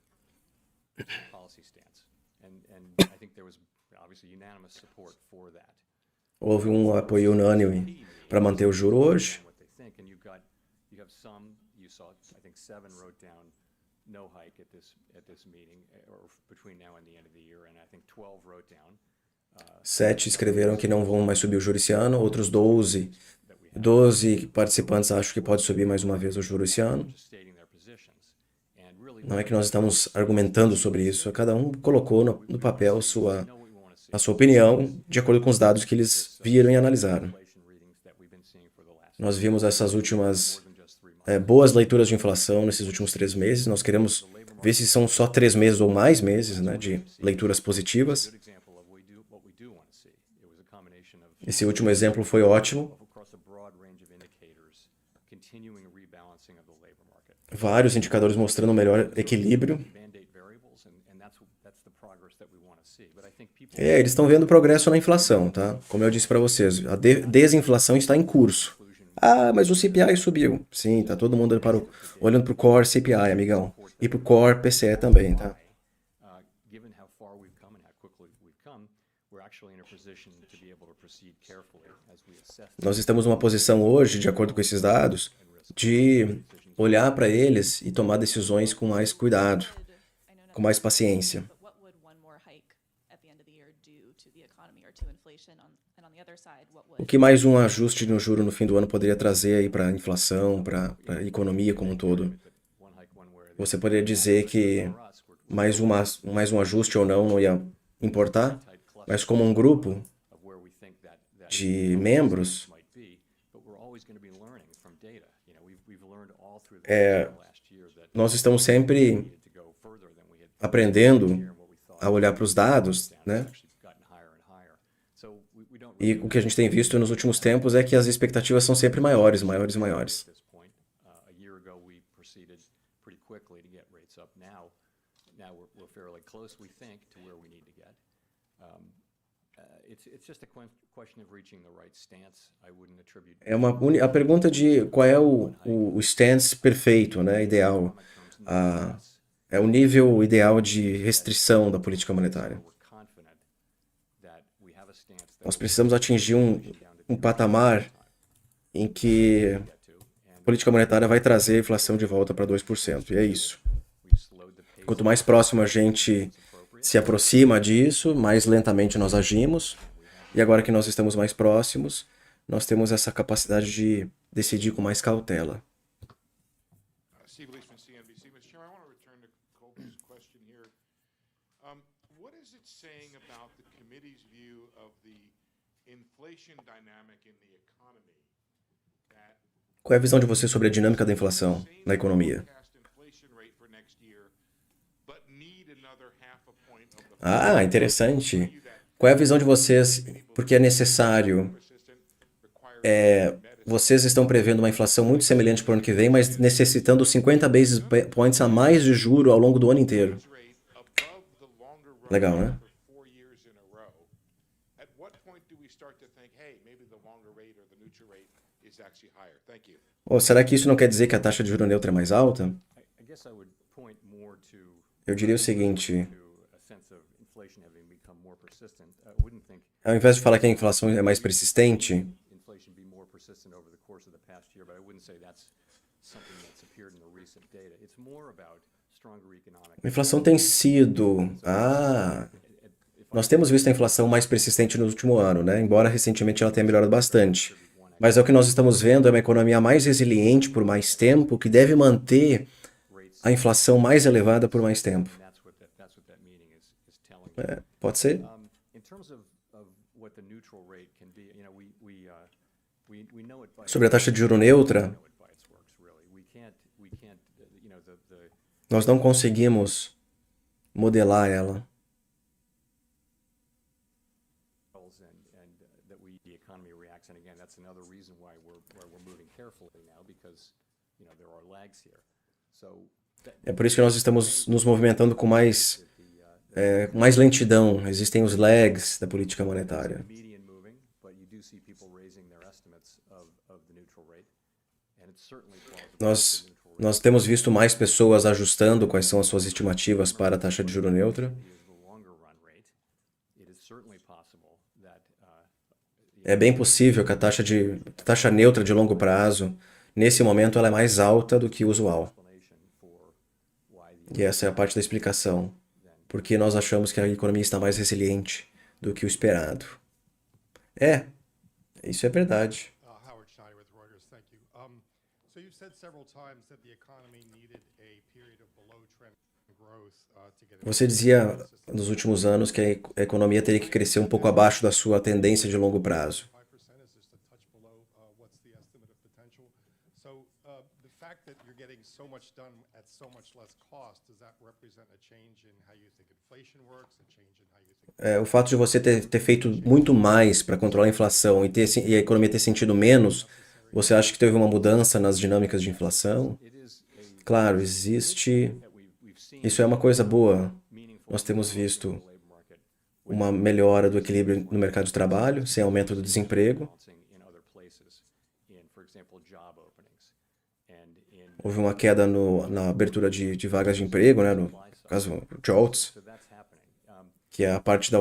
policy stance. And I think there was obviously unanimous support for that. Houve um apoio unânime para manter o juro hoje. What they think, and you have some, you saw, I think 7 wrote down no hike at this meeting, or between now and the end of the year, and I think 12 wrote down 7 escreveram que não vão mais subir o juro esse ano, outros 12 participantes acham que pode subir mais uma vez o juro esse ano. just stating their positions. And really, Não é que nós estamos argumentando sobre isso, cada um colocou no papel a sua opinião de acordo com os dados que eles viram e analisaram. inflation readings that we've been seeing for the last Nós vimos essas últimas more than just 3 months. boas leituras de inflação nesses últimos 3 meses. Nós queremos ver se são só 3 meses ou mais meses, né, de leituras positivas. Good example of what we do want to see. It was a combination of Esse último exemplo foi ótimo. across a broad range of indicators, continuing rebalancing of the labor market. Vários indicadores mostrando um melhor equilíbrio. Mandate variables, and that's the progress that we want to see. But I think people Eles estão vendo progresso na inflação, tá? Como eu disse para vocês, a desinflação está em curso. Ah, mas o CPI subiu. Sim, tá todo mundo olhando para o Core CPI, amigão. E para o Core PCE também, tá? given how far we've come and how quickly we've come, we're actually in a position to be able to proceed carefully as we assess Nós estamos numa posição hoje, de acordo com esses dados, de olhar para eles e tomar decisões com mais cuidado, I know com mais paciência. but what would one more hike at the end of the year do to the economy or to inflation? And on the other side, what would O que mais um ajuste no juro no fim do ano poderia trazer aí para a inflação, para a economia como um todo? one hike one way or the Você poderia dizer que mais um ajuste ou não ia importar, mas como um grupo of where we think that de membros, might be, but we're always going to be learning from data. You know, we've learned all through the last year that nós estamos sempre needed to go further than we had aprendendo what we thought a olhar para os dados, né? actually gotten higher and higher. So we don't E o que a gente tem visto nos últimos tempos é que as expectativas são sempre maiores, maiores e maiores. at this point. A year ago, we proceeded pretty quickly to get rates up. Now we're fairly close, we think, to where we need to get. It's just a question of reaching the right stance. I wouldn't attribute A pergunta de qual é o stance perfeito, né? Ideal. É o nível ideal de restrição da política monetária. we're confident that we have a stance that Nós precisamos atingir um patamar em que a política monetária vai trazer a inflação de volta para 2%. E é isso. we've slowed the pace. Quanto mais próximo a gente se aproxima disso, mais lentamente nós agimos. E agora que nós estamos mais próximos, nós temos essa capacidade de decidir com mais cautela. Steve Leishman, CNBC. Mr. Chairman, I want to return to Colby's question here. What is it saying about the committee's view of the inflation dynamic in the economy that Qual é a visão de você sobre a dinâmica da inflação na economia? forecast inflation rate for next year, but need another half a point of the Ah, interessante. Qual é a visão de vocês? Porque é necessário. persistent requires Vocês estão prevendo uma inflação muito semelhante para o ano que vem, mas necessitando 50 basis points a mais de juro ao longo do ano inteiro. rate above the longer run Legal, né? for 4 years in a row. At what point do we start to think, hey, maybe the longer rate or the neutral rate is actually higher? Thank you. Ou será que isso não quer dizer que a taxa de juro neutra é mais alta? I guess I would point more to Eu diria o seguinte: a sense of inflation having become more persistent. I wouldn't think ao invés de falar que a inflação é mais persistente, inflation be more persistent over the course of the past year, but I wouldn't say that's something that's appeared in the recent data. It's more about stronger economic. a inflação tem sido. Nós temos visto a inflação mais persistente no último ano, né? Embora recentemente ela tenha melhorado bastante. Mas é o que nós estamos vendo é uma economia mais resiliente por mais tempo, que deve manter a inflação mais elevada por mais tempo. That's what that meeting is telling me. Pode ser? In terms of what the neutral rate can be, you know, we know it by Sobre a taxa de juro neutra, know it by its works really. We can't you know the nós não conseguimos modelar ela. that the economy reacts, and again that's another reason why we're moving carefully now because you know there are lags here. So É por isso que nós estamos nos movimentando com mais lentidão. Existem os lags da política monetária. median moving, but you do see people raising their estimates of the neutral rate, and it's certainly plausible. Nós temos visto mais pessoas ajustando quais são as suas estimativas para a taxa de juro neutra. Is the longer run rate. It is certainly possible that É bem possível que a taxa neutra de longo prazo, nesse momento, ela é mais alta do que o usual. explanation for why the E essa é a parte da explicação. Porque nós achamos que a economia está mais resiliente do que o esperado. Isso é verdade. Howard Schneider with Reuters. Thank you. So you've said several times that the economy needed a period of below-trend growth to get. Você dizia nos últimos anos que a economia teria que crescer um pouco abaixo da sua tendência de longo prazo. 5% is just a touch below what's the estimate of potential. So the fact that you're you're getting so much done at so much less cost, does that represent a change in how you think inflation works, a change in how you think... O fato de você ter feito muito mais para controlar a inflação e a economia ter sentido menos, você acha que teve uma mudança nas dinâmicas de inflação? Claro, existe. Isso é uma coisa boa. Nós temos visto uma melhora do equilíbrio no mercado de trabalho, sem aumento do desemprego. Houve uma queda na abertura de vagas de emprego, né, no caso, JOLTS, que é a parte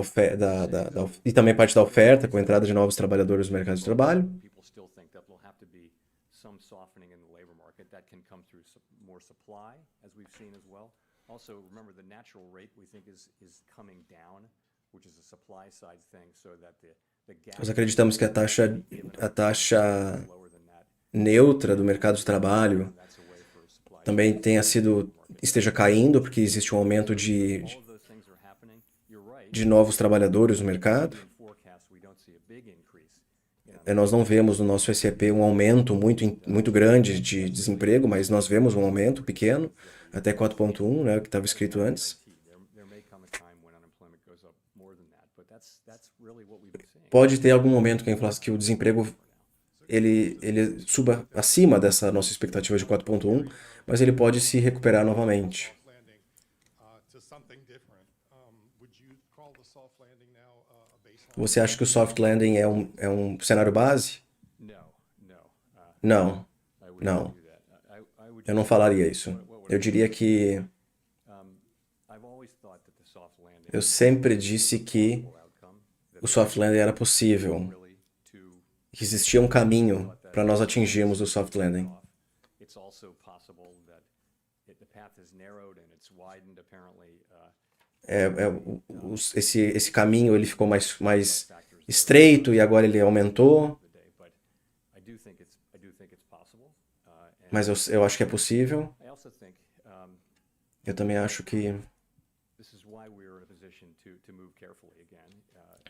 e também parte da oferta, com a entrada de novos trabalhadores no mercado de trabalho. People still think that there'll have to be some softening in the labor market that can come through more supply, as we've seen as well. Also, remember the natural rate we think is coming down, which is a supply side thing, so that the gap Nós acreditamos que a taxa lower than that. neutra do mercado de trabalho That's a way for supply. também esteja caindo, porque existe um aumento All of those things are happening. You're right. de novos trabalhadores no mercado. In forecast, we don't see a big increase. Nós não vemos no nosso SEP um aumento muito grande de desemprego, mas nós vemos um aumento pequeno, até 4,1, né, que estava escrito antes. There may come a time when unemployment goes up more than that, but that's really what we've been seeing. Pode ter algum momento que o desemprego ele suba acima dessa nossa expectativa de 4,1, mas ele pode se recuperar novamente. Soft landing to something different. Would you call the soft landing now a baseline? Você acha que o soft landing é um cenário base? No. Não, I would não. do that. I would. Eu não falaria isso. Eu diria que I've always thought that the soft landing eu sempre disse que outcome o soft landing era possível, really to que existia um caminho para nós atingirmos o soft landing. It's also possible that the path is narrowed and it's widened apparently. Esse caminho ele ficou mais estreito e agora ele aumentou, The day, but I do think it's possible. And mas eu acho que é possível. I also think Eu também acho que this is why we're in a position to move carefully again.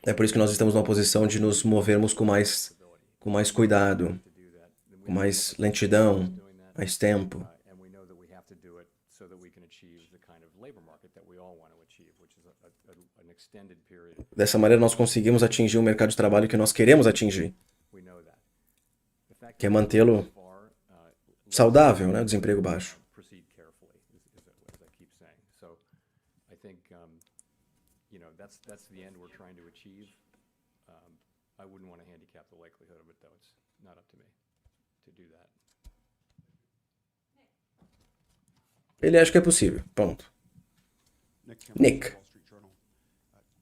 é por isso que nós estamos numa posição de nos movermos com mais cuidado, To do that, then com mais lentidão, doing that, mais tempo. and we know that we have to do it so that we can achieve the kind of labor market that we all want to achieve, which is an extended period. Dessa maneira nós conseguimos atingir o mercado de trabalho que nós queremos atingir, We know that. The fact que é mantê-lo far, saudável, né, o desemprego baixo. proceed carefully, as I keep saying. So I think, that's the end we're trying to achieve. I wouldn't want to handicap the likelihood of it, though. It's not up to me to do that. Ele acha que é possível. Ponto. Nick. Wall Street Journal.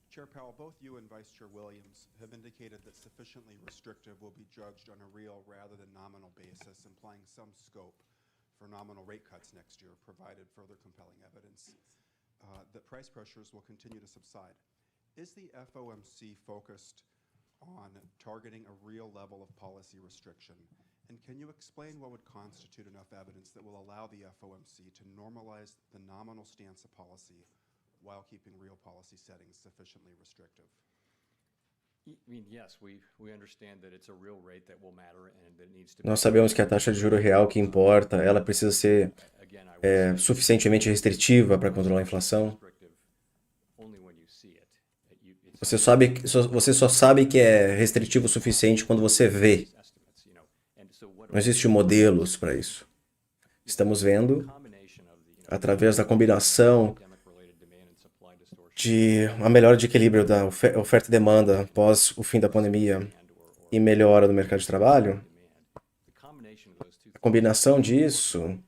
Chair Powell, both you and Vice Chair Williams have indicated that sufficiently restrictive will be judged on a real rather than nominal basis, implying some scope for nominal rate cuts next year, provided further compelling evidence that price pressures will continue to subside. Is the FOMC focused on targeting a real level of policy restriction? And can you explain what would constitute enough evidence that will allow the FOMC to normalize the nominal stance of policy while keeping real policy settings sufficiently restrictive? I mean, yes, we understand that it's a real rate that will matter and that needs to Nós sabemos que a taxa de juro real que importa, ela precisa ser again, I would say suficientemente restritiva para controlar a inflação. restrictive only when you see it. Você só sabe que é restritivo o suficiente quando você vê. Estimates, and so what Não existem modelos para isso. Estamos vendo, combination of the através da combinação pandemic-related demand and supply distortion de a melhora de equilíbrio da oferta e demanda após o fim da pandemia e melhora do mercado de trabalho, the combination of those two a combinação disso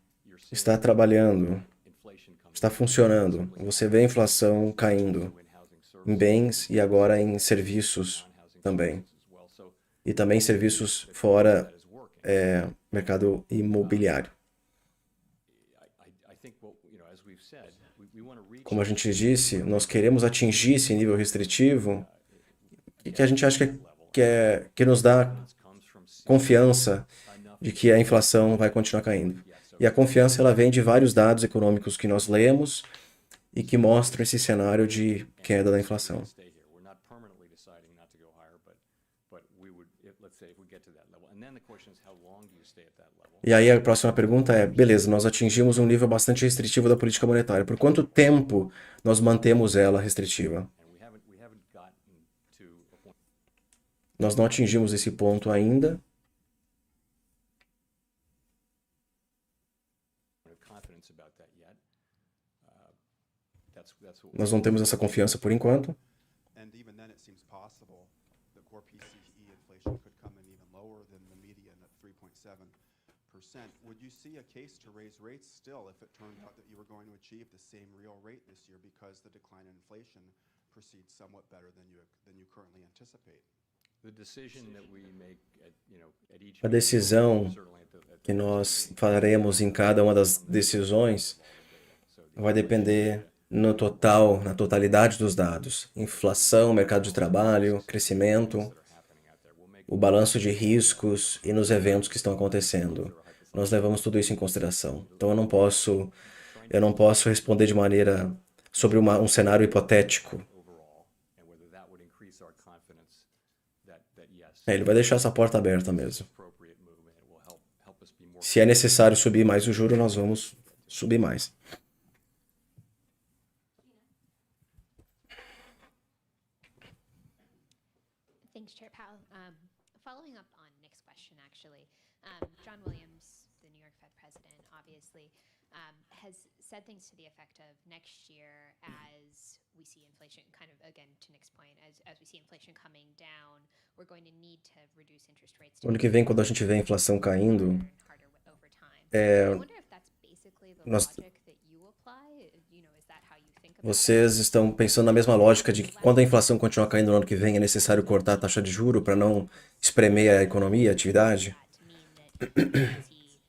está trabalhando, inflation coming está funcionando. Você vê a inflação caindo in housing services em bens e agora em serviços também. as well. So E também serviços fora that is working. mercado imobiliário. I think as we've said, we want to reach Como a gente disse, nós queremos atingir esse nível restritivo e que a gente acha que nos dá comes from confiança de que a inflação vai continuar caindo. E a confiança ela vem de vários dados econômicos que nós lemos e que mostram esse cenário de queda da inflação. stay here. We're not permanently deciding not to go higher, but we would, let's say, if we get to that level. And then the question is, how long do you stay at that level? E aí a próxima pergunta é, beleza, nós atingimos um nível bastante restritivo da política monetária. Por quanto tempo nós mantemos ela restritiva? And we haven't gotten to a point Nós não atingimos esse ponto ainda. of confidence about that yet. That's what Nós não temos essa confiança por enquanto. And even then, it seems possible that core PCE inflation could come in even lower than the median at 3.7%. Would you see a case to raise rates still if it turned out that you were going to achieve the same real rate this year because the decline in inflation proceeds somewhat better than you currently anticipate? the decision that we make at each A decisão certainly at the que nós faremos em cada uma das decisões vai depender no total, na totalidade dos dados. Inflação, mercado de trabalho, crescimento, o balanço de riscos e nos eventos que estão acontecendo. Nós levamos tudo isso em consideração. Então eu não posso responder de maneira sobre um cenário hipotético. overall and whether that would increase our confidence that yes, Ele vai deixar essa porta aberta mesmo. appropriate movement it will help us be more Se é necessário subir mais o juro, nós vamos subir mais. Thanks, Chair Powell. Following up on Nick's question, actually, John Williams, the New York Fed president, obviously, has said things to the effect of next year as we see inflation, kind of again to Nick's point, as we see inflation coming down, we're going to need to reduce interest rates. No ano que vem, quando a gente vê a inflação caindo, harder over time. I wonder if that's basically the nós- logic that you apply. Is that how you think about it? vocês estão pensando na mesma lógica de que quando a inflação continuar caindo no ano que vem, é necessário cortar a taxa de juro para não espremer a economia, a atividade? To mean that we see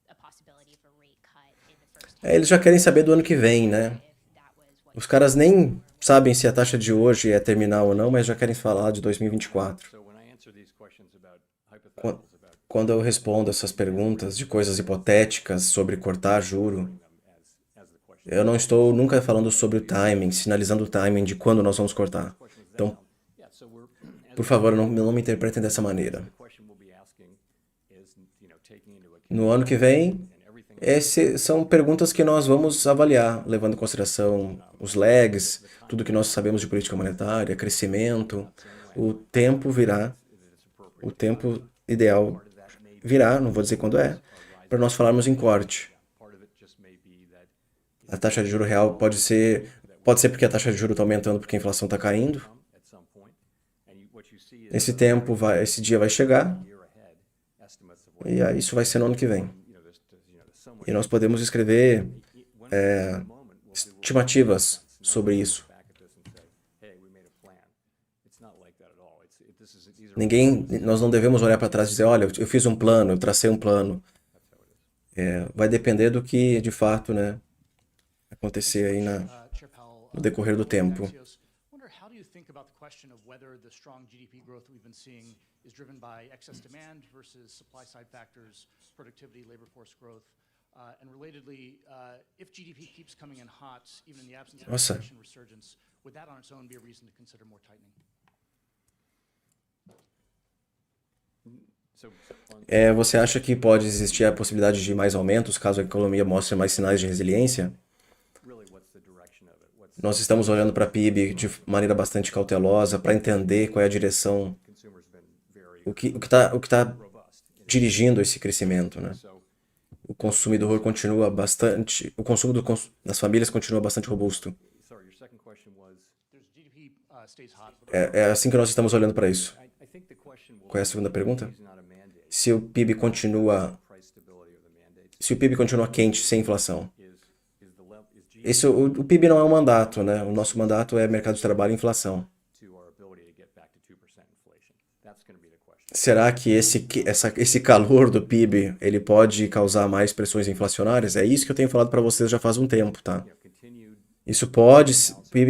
a possibility of a rate cut in the first half Eles já querem saber do ano que vem, né? if that was what Os caras nem sabem se a taxa de hoje é terminal ou não, mas já querem falar de 2024. so when I answer these questions about hypotheticals about Quando eu respondo essas perguntas de coisas hipotéticas sobre cortar juro, as the question eu não estou nunca falando sobre o timing, sinalizando o timing de quando nós vamos cortar. Então, yeah so we're por favor, não me interpretem dessa maneira. the question we'll be asking is taking into account No ano que vem, and everything essas são perguntas que nós vamos avaliar, levando em consideração os lags, tudo que nós sabemos de política monetária, crescimento. O tempo virá, o tempo ideal virá, não vou dizer quando é, para nós falarmos em corte. part of it just may be that A taxa de juro real pode ser porque a taxa de juro está aumentando porque a inflação está caindo. at some point and what you see is Esse dia vai chegar a year ahead estimates of what e aí isso vai ser no ano que vem. there's somewhat E nós podemos escrever when we're in the moment we'll estimativas sobre isso. back at this and say hey we made a plan it's not like that at all these are Nós não devemos olhar para trás e dizer, olha, eu fiz um plano, eu tracei um plano. Vai depender do que, de fato, né, acontecer aí Chair Powell, no decorrer do tempo. Axios. Wonder how do you think about the question of whether the strong GDP growth we've been seeing is driven by excess demand versus supply side factors, productivity, labor force growth, and relatedly, if GDP keeps coming in hot, even in the absence of Nossa. inflation resurgence, would that on its own be a reason to consider more tightening? so Você acha que pode existir a possibilidade de mais aumentos caso a economia mostre mais sinais de resiliência? really what's the direction of it what's Nós estamos olhando para a PIB de maneira bastante cautelosa para entender qual é a direção, consumers been very o que tá robust dirigindo esse crescimento, né? so O consumidor continua bastante, o consumo das famílias continua bastante robusto. sorry your second question was There's GDP stays hot, but É assim que nós estamos olhando para isso. I think the question will Qual é a segunda pergunta? is not a mandate Se o PIB continua, price stability of the mandate se o PIB continua quente sem inflação. is the level is GDP O PIB não é um mandato, né? O nosso mandato é mercado de trabalho e inflação. to our ability to get back to 2% inflation that's going to be the question Será que esse calor do PIB ele pode causar mais pressões inflacionárias? É isso que eu tenho falado para vocês já faz um tempo, tá? continued Isso pode,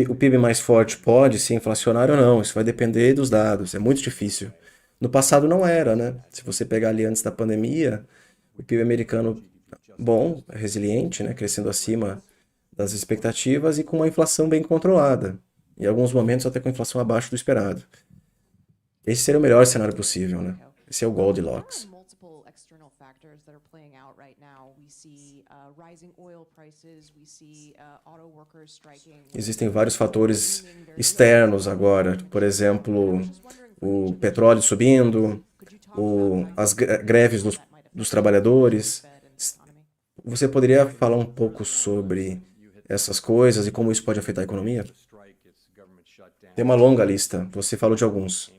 o PIB mais forte pode ser inflacionário ou não. Isso vai depender dos dados. É muito difícil. No passado não era, né? Se você pegar ali antes da pandemia, o PIB americano bom, resiliente, né? Crescendo acima das expectativas e com uma inflação bem controlada. Em alguns momentos até com inflação abaixo do esperado. Esse seria o melhor cenário possível, né? Esse é o Goldilocks. There are multiple external factors that are playing out right now. We see rising oil prices, we see auto workers striking. Existem vários fatores externos agora, por exemplo, o petróleo subindo, as greves dos trabalhadores. Você poderia falar um pouco sobre essas coisas e como isso pode afetar a economia? Tem uma longa lista, você falou de alguns.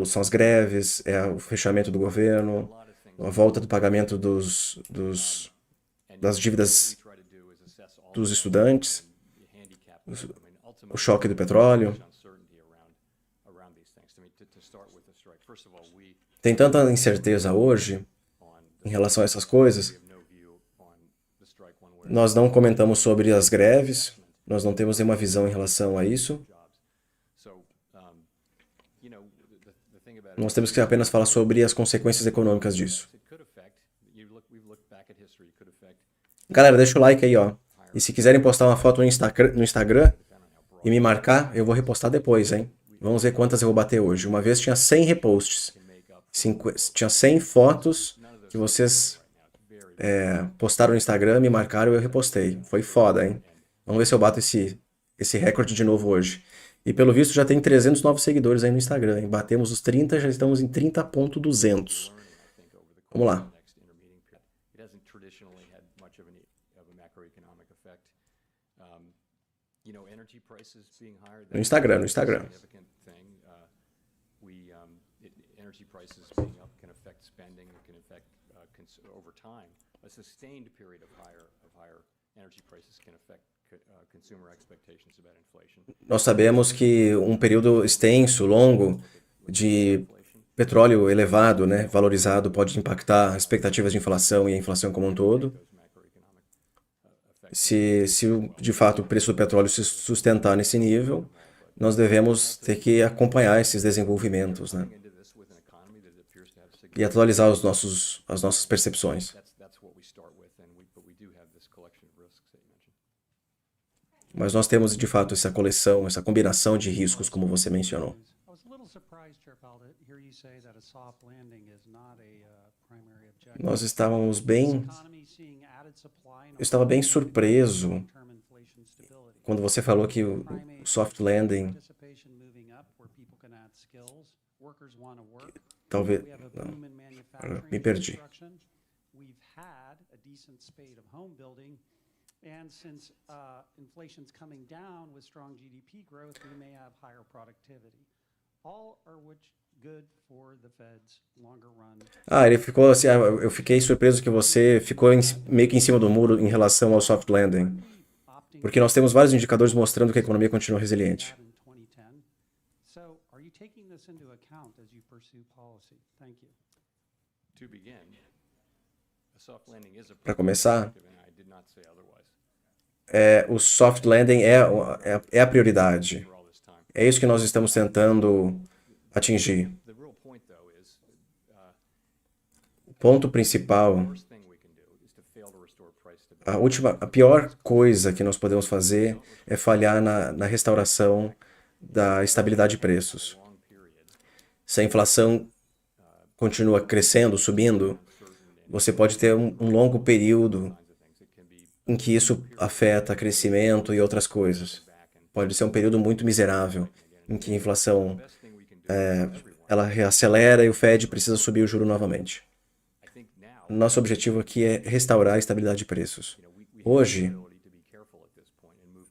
São as greves, o fechamento do governo, a volta do pagamento das dívidas dos estudantes, o choque do petróleo. Tem tanta incerteza hoje em relação a essas coisas. Nós não comentamos sobre as greves, nós não temos nenhuma visão em relação a isso. Nós temos que apenas falar sobre as consequências econômicas disso. Galera, deixa o like aí, ó. E se quiserem postar uma foto no Instagram e me marcar, eu vou repostar depois, hein? Vamos ver quantas eu vou bater hoje. Uma vez tinha 100 reposts. Tinha 100 fotos que vocês postaram no Instagram, me marcaram e eu repostei. Foi foda, hein? Vamos ver se eu bato esse recorde de novo hoje. E pelo visto já tem 300 novos seguidores aí no Instagram, hein? Batemos os 30, já estamos em 30.200. Vamos lá. No Instagram, no Instagram. Energy prices being up can affect spending, it can affect over time. A sustained period of higher energy prices can affect consumer expectations about inflation. Nós sabemos que um período extenso, longo, de petróleo elevado, né, valorizado, pode impactar as expectativas de inflação e a inflação como um todo. Se de fato o preço do petróleo se sustentar nesse nível, nós devemos ter que acompanhar esses desenvolvimentos, né? E atualizar as nossas percepções. Mas nós temos, de fato, essa coleção, essa combinação de riscos, como você mencionou. Nós estávamos bem... Eu estava bem surpreso quando você falou que o soft landing... Talvez... Não, me perdi. And since inflation's coming down with strong GDP growth, we may have higher productivity. All are which good for the Fed's longer run. Ele ficou assim, eu fiquei surpreso que você ficou meio que em cima do muro em relação ao soft landing. Porque nós temos vários indicadores mostrando que a economia continua resiliente. So, are you taking this into account as you pursue policy? Thank you. To begin, a soft landing is a Para começar, I did not say otherwise. o soft landing é a prioridade. É isso que nós estamos tentando atingir. O ponto principal, a pior coisa que nós podemos fazer é falhar na restauração da estabilidade de preços. Se a inflação continua crescendo, subindo, você pode ter um longo período em que isso afeta crescimento e outras coisas. Pode ser um período muito miserável, em que a inflação ela reacelera e o Fed precisa subir o juro novamente. Nosso objetivo aqui é restaurar a estabilidade de preços. Hoje,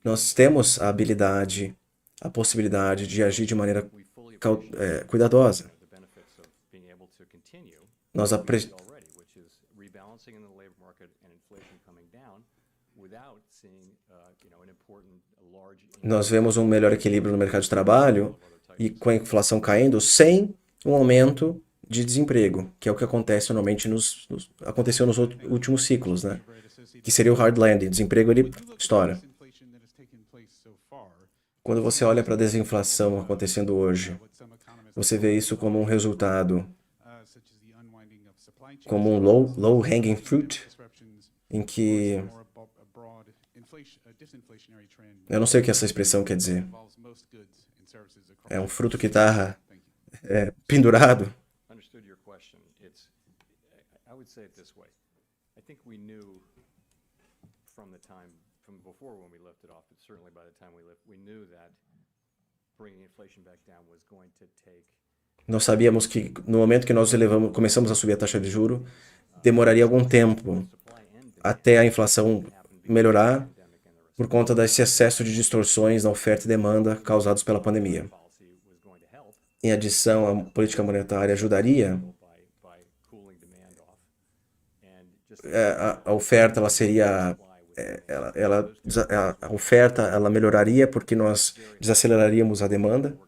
nós temos a habilidade, a possibilidade de agir de maneira cuidadosa. Nós vemos um melhor equilíbrio no mercado de trabalho e com a inflação caindo sem um aumento de desemprego, que é o que acontece normalmente aconteceu nos últimos ciclos, né? Que seria o hard landing. O desemprego ele estoura. Quando você olha para a desinflação acontecendo hoje, você vê isso como um resultado, como um low hanging fruit, em que eu não sei o que essa expressão quer dizer. É um fruto que está pendurado. understood your question. I would say it this way. I think we knew from before when we lifted off, but certainly by the time we knew that bringing inflation back down was going to take Nós sabíamos que no momento que nós começamos a subir a taxa de juro, demoraria algum tempo até a inflação melhorar por conta desse excesso de distorções na oferta e demanda causados pela pandemia. Em adição, a política monetária ajudaria. A oferta ela seria a oferta ela melhoraria porque nós desaceleraríamos a demanda.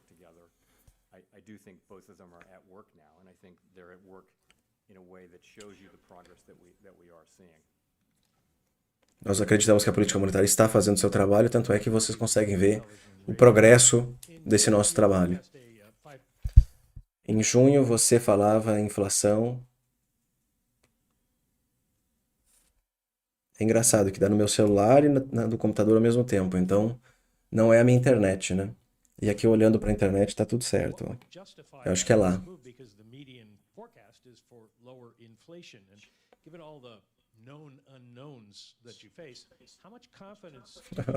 I do think both of them are at work now, and I think they're at work in a way that shows you the progress that we are seeing. Nós acreditamos que a política monetária está fazendo seu trabalho, tanto é que vocês conseguem ver o progresso desse nosso trabalho. Em junho você falava em inflação. É engraçado que dá no meu celular e no computador ao mesmo tempo, então não é a minha internet, né? E aqui olhando para a internet tá tudo certo. Ó. Eu acho que é lá.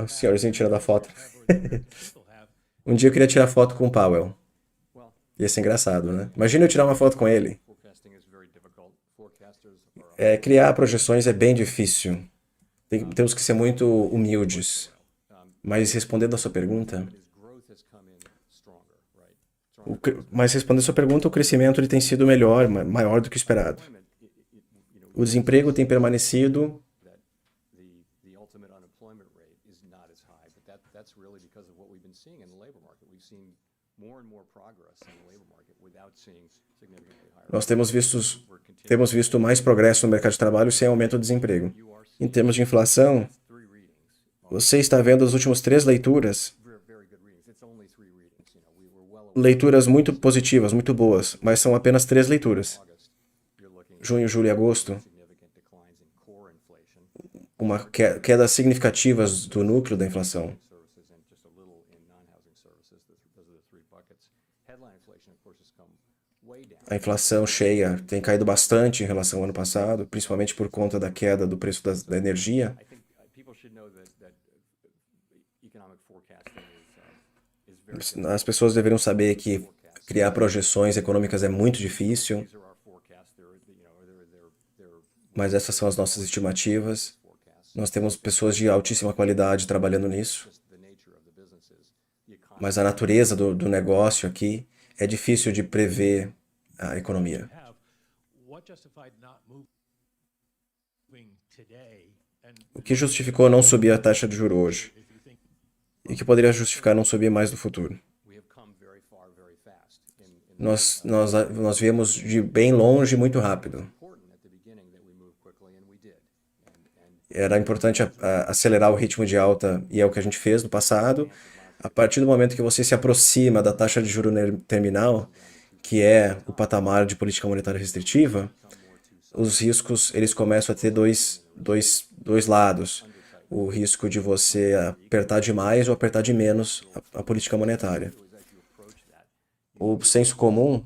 O senhorzinho tirando a foto. Um dia eu queria tirar foto com o Powell. Ia ser engraçado, né? Imagina eu tirar uma foto com ele. Criar projeções é bem difícil. Temos que ser muito humildes. Mas respondendo a sua pergunta... o crescimento ele tem sido melhor, maior do que esperado. O desemprego tem permanecido... Nós temos visto mais progresso no mercado de trabalho sem aumento do desemprego. Em termos de inflação, você está vendo as últimas 3 leituras. Leituras muito positivas, muito boas, mas são apenas 3 leituras. Junho, julho e agosto. Uma quedas significativas do núcleo da inflação. A inflação cheia tem caído bastante em relação ao ano passado, principalmente por conta da queda do preço da energia. As pessoas deveriam saber que criar projeções econômicas é muito difícil, mas essas são as nossas estimativas. Nós temos pessoas de altíssima qualidade trabalhando nisso, mas a natureza do negócio aqui é difícil de prever a economia. O que justificou não subir a taxa de juros hoje? E o que poderia justificar não subir mais no futuro? Nós viemos de bem longe muito rápido. Era importante acelerar o ritmo de alta, e é o que a gente fez no passado. A partir do momento que você se aproxima da taxa de juros terminal, que é o patamar de política monetária restritiva, os riscos eles começam a ter dois lados. O risco de você apertar demais ou apertar de menos a política monetária. O senso comum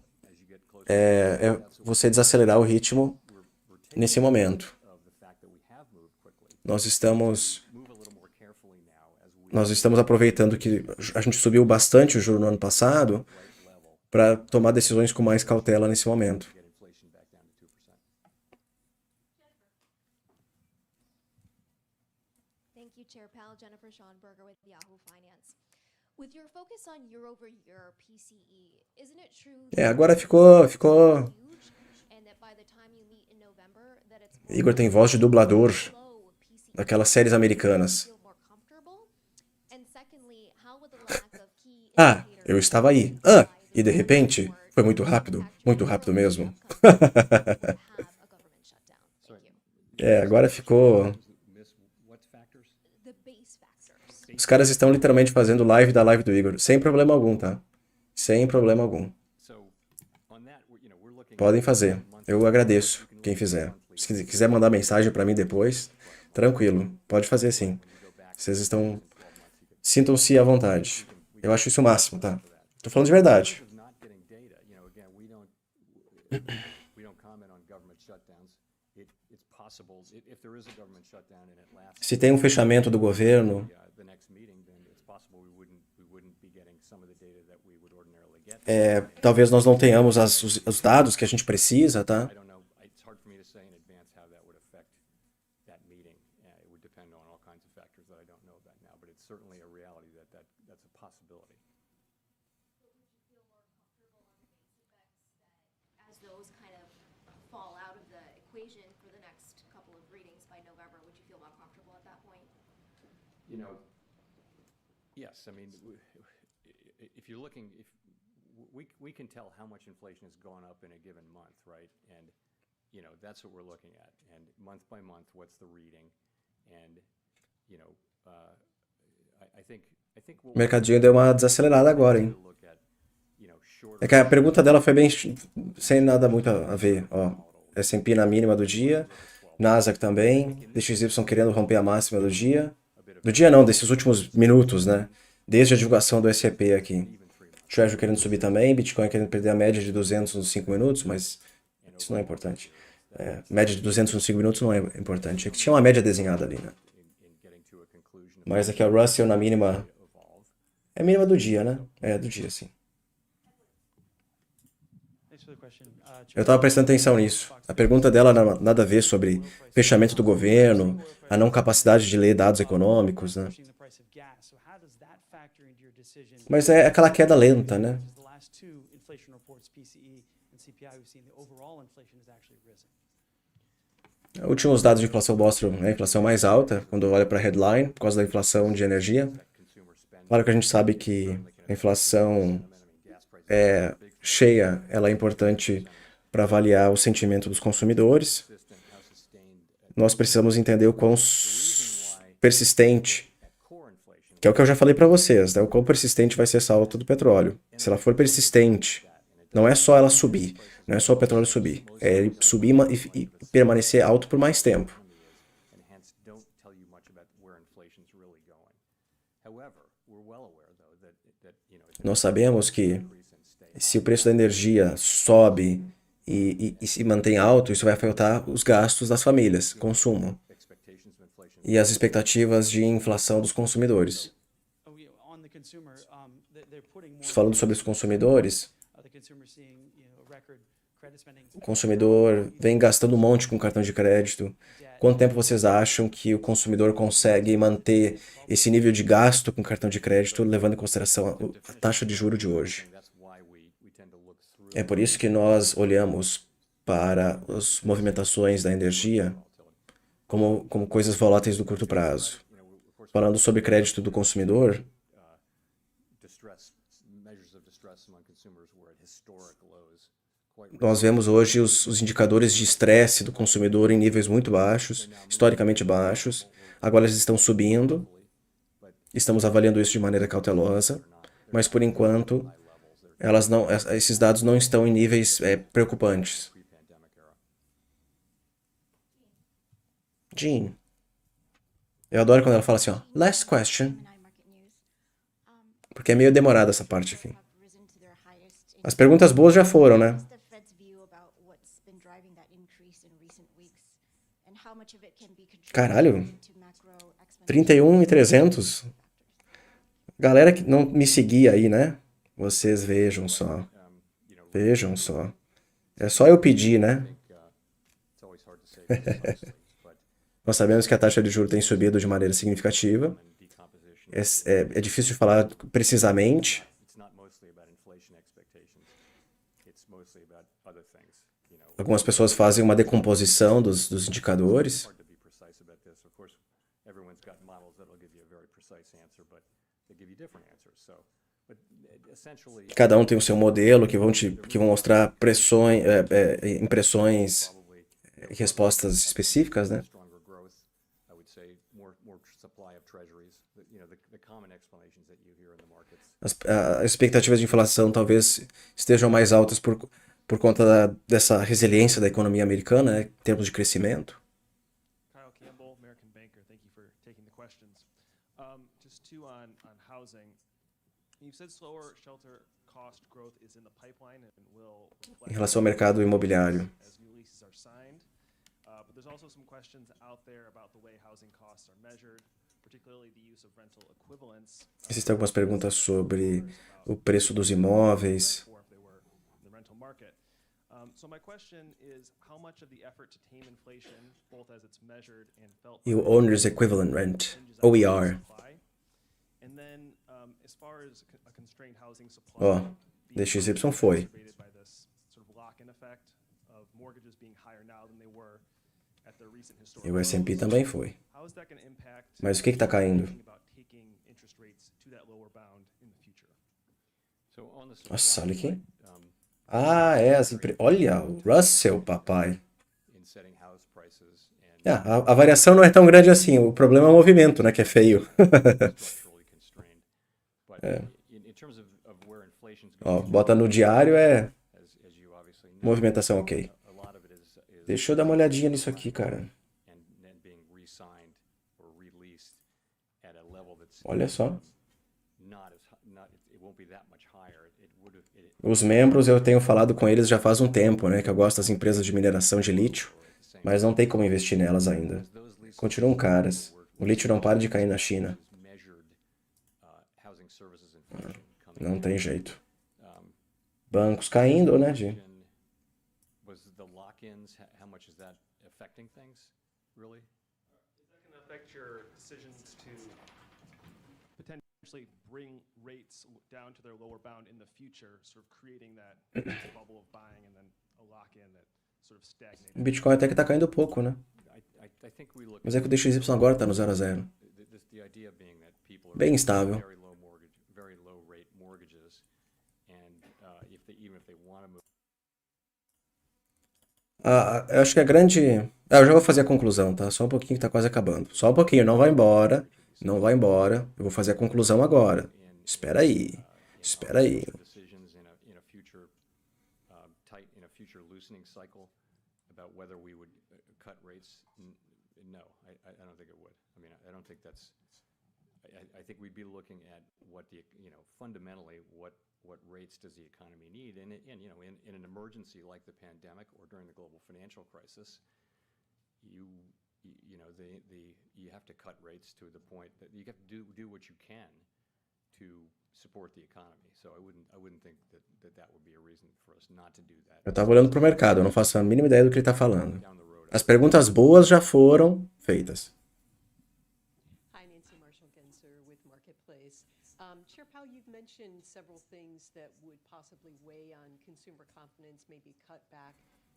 é você desacelerar o ritmo nesse momento. Nós estamos aproveitando que a gente subiu bastante o juro no ano passado para tomar decisões com mais cautela nesse momento. Thank you, Chair Powell. Jennifer Schonberger with Yahoo Finance. With your focus on year-over-year PCE, isn't it true Agora ficou... Igor tem voz de dublador daquelas séries americanas. Eu estava aí. E de repente, foi muito rápido mesmo. Agora ficou... Os caras estão literalmente fazendo live da live do Igor, sem problema algum, tá? Sem problema algum. Podem fazer. Eu agradeço quem fizer. Se quiser mandar mensagem pra mim depois, tranquilo. Pode fazer sim. Vocês estão... Sintam-se à vontade. Eu acho isso o máximo, tá? Tô falando de verdade. we don't comment on government shutdowns. It's possible, if there is a government shutdown and it lasts Se tem um fechamento do governo, the next meeting, then it's possible we wouldn't be getting some of the data that we would ordinarily get. talvez nós não tenhamos os dados que a gente precisa, tá? I don't know, it's hard for me to say in advance how that would affect that meeting. It would depend on all kinds of factors that I don't know about now, but it's certainly a reality that's a possibility. As those kind of fall out of the equation for the next couple of readings by November, would you feel more comfortable at that point? You know, yes, I mean, if you're looking, if we can tell how much inflation has gone up in a given month, right? And, you know, that's what we're looking at. And month by month, what's the reading? And, you know, I think O mercadinho deu uma desacelerada agora, hein? É que a pergunta dela foi bem sem nada muito a ver, ó. S&P na mínima do dia, Nasdaq também, DXY querendo romper a máxima do dia. Do dia não, desses últimos minutos, né? Desde a divulgação do S&P aqui. Treasury querendo subir também, Bitcoin querendo perder a média de 200 nos 5 minutos, mas isso não é importante. Média de 200 nos 5 minutos não é importante. É que tinha uma média desenhada ali, né? Mas aqui a Russell na mínima... É mínima do dia, né? É, do dia, sim. Eu estava prestando atenção nisso. A pergunta dela nada a ver sobre fechamento do governo, a não capacidade de ler dados econômicos, né? Mas é aquela queda lenta, né? Últimos dados de inflação mostram a inflação mais alta, quando olha para a headline, por causa da inflação de energia. Claro que a gente sabe que a inflação cheia, ela é importante para avaliar o sentimento dos consumidores. Nós precisamos entender o quão persistente, que é o que eu já falei para vocês, né? O quão persistente vai ser essa alta do petróleo. Se ela for persistente, não é só ela subir, não é só o petróleo subir, é ele subir e permanecer alto por mais tempo. Nós sabemos que se o preço da energia sobe e se mantém alto, isso vai afetar os gastos das famílias, consumo, e as expectativas de inflação dos consumidores. Falando sobre os consumidores, o consumidor vem gastando um monte com cartão de crédito. Quanto tempo vocês acham que o consumidor consegue manter esse nível de gasto com cartão de crédito, levando em consideração a taxa de juros de hoje? É por isso que nós olhamos para as movimentações da energia como coisas voláteis do curto prazo. Falando sobre crédito do consumidor, nós vemos hoje os indicadores de estresse do consumidor em níveis muito baixos, historicamente baixos. Agora eles estão subindo. Estamos avaliando isso de maneira cautelosa, mas por enquanto esses dados não estão em níveis preocupantes. Jean, eu adoro quando ela fala assim, ó, last question, porque é meio demorada essa parte aqui. As perguntas boas já foram, né? Caralho, 31.300? Galera que não me seguia aí, né? Vocês vejam só. Vejam só. É só eu pedir, né? Nós sabemos que a taxa de juros tem subido de maneira significativa. É difícil de falar precisamente. Algumas pessoas fazem uma decomposição dos indicadores. Cada um tem o seu modelo que vão mostrar impressões e respostas específicas, né? As expectativas de inflação talvez estejam mais altas por conta dessa resiliência da economia americana, né, em termos de crescimento. Kyle Campbell, American Banker, thank you for taking the questions. Just two on housing. You said slower shelter cost growth is in the pipeline and will Em relação ao mercado imobiliário. as new leases are signed. But there's also some questions out there about the way housing costs are measured, particularly the use of rental equivalents. Existem algumas perguntas sobre o preço dos imóveis. Or if they were in the rental market. So my question is, how much of the effort to tame inflation, both as it's measured and felt E o by Owner's Equivalent Rent, hinges on OER. supply? And then, as far as a constrained housing supply, Ó, being DXY foi. exacerbated by this sort of lock-in effect of mortgages being higher now than they were at their recent E historical o S&P lows. também foi. How is that going to impact Mas o que está caindo? thinking about taking interest rates to that lower bound in the future? So on the Nossa, supply olha aqui. side, Ah, é as Olha, o Russell, papai. in setting house prices and A variação não é tão grande assim. O problema é o movimento, né? Que é feio. structurally constrained. But in terms of where inflation's Ó, going, bota no diário, é as you obviously know, movimentação ok. a lot of it is Deixa eu dar uma olhadinha nisso aqui, cara. and being re-signed or released at a level that's Olha só. it won't be that much higher. It would have Os membros, eu tenho falado com eles já faz um tempo, né? Que eu gosto das empresas de mineração de lítio, mas não tem como investir nelas ainda. Continuam caras. O lítio não para de cair na China. measured housing services inflation coming Não tem jeito. Bancos caindo, né, Gi? was the lock-ins, how much is that affecting things, really? Is that going to affect your decisions to potentially bring rates down to their lower bound in the future, sort of creating that bubble of buying and then a lock-in that sort of O stagnates? Bitcoin até que tá caindo pouco, né? I think we look Mas é que o DXY agora tá no 0 a 0. the idea being that people are Bem estável. very low rate mortgages, and even if they want to move. Eu acho que a grande... eu já vou fazer a conclusão, tá? Só um pouquinho que tá quase acabando. Só um pouquinho, não vai embora. Não vai embora. Eu vou fazer a conclusão agora. Espera aí. Espera aí. Decisions in a future future loosening cycle about whether we would cut rates. No, I don't think it would. I mean, I don't think that's. I think we'd be looking at what fundamentally what rates does the economy need, and in an emergency like the pandemic or during the global financial crisis, you have to cut rates to the point that you have to do what you can to support the economy. So I wouldn't think that would be a reason for us not to do that. Eu tava olhando pro mercado, eu não faço a mínima ideia do que ele tá falando. As perguntas boas já foram feitas. Hi, Nancy Marshall-Genzer with Marketplace. Chair Powell, you've mentioned several things that would possibly weigh on consumer confidence, maybe cut back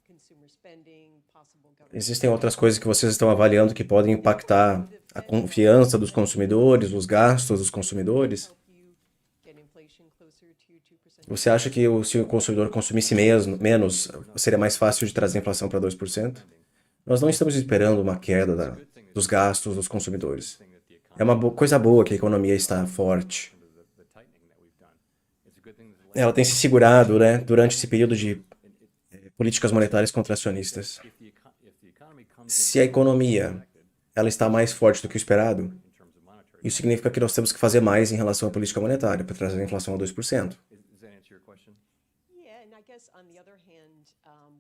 consumer spending, possible government. Existem outras coisas que vocês estão avaliando que podem impactar a confiança dos consumidores, os gastos dos consumidores? Você acha que se o consumidor consumisse menos, seria mais fácil de trazer a inflação para 2%? Nós não estamos esperando uma queda dos gastos dos consumidores. É uma coisa boa que a economia está forte. Ela tem se segurado, né, durante esse período de políticas monetárias contracionistas. Se a economia ela está mais forte do que o esperado, isso significa que nós temos que fazer mais em relação à política monetária para trazer a inflação a 2%. Does that answer your question? Yeah, and I guess on the other hand,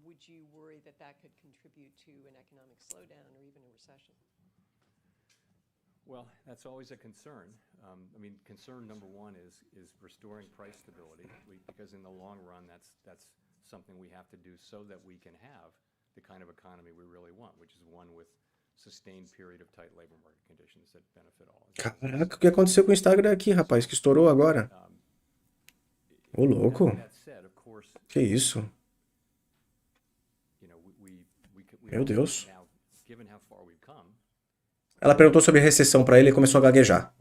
would you worry that could contribute to an economic slowdown or even a recession? Well, that's always a concern. I mean, concern number one is restoring price stability, because in the long run, that's something we have to do so that we can have the kind of economy we really want, which is one with sustained period of tight labor market conditions that benefit all. Caraca, o que aconteceu com o Instagram aqui, rapaz? Que estourou agora. Ô, louco. Que isso? Meu Deus. Ela perguntou sobre recessão para ele e começou a gaguejar.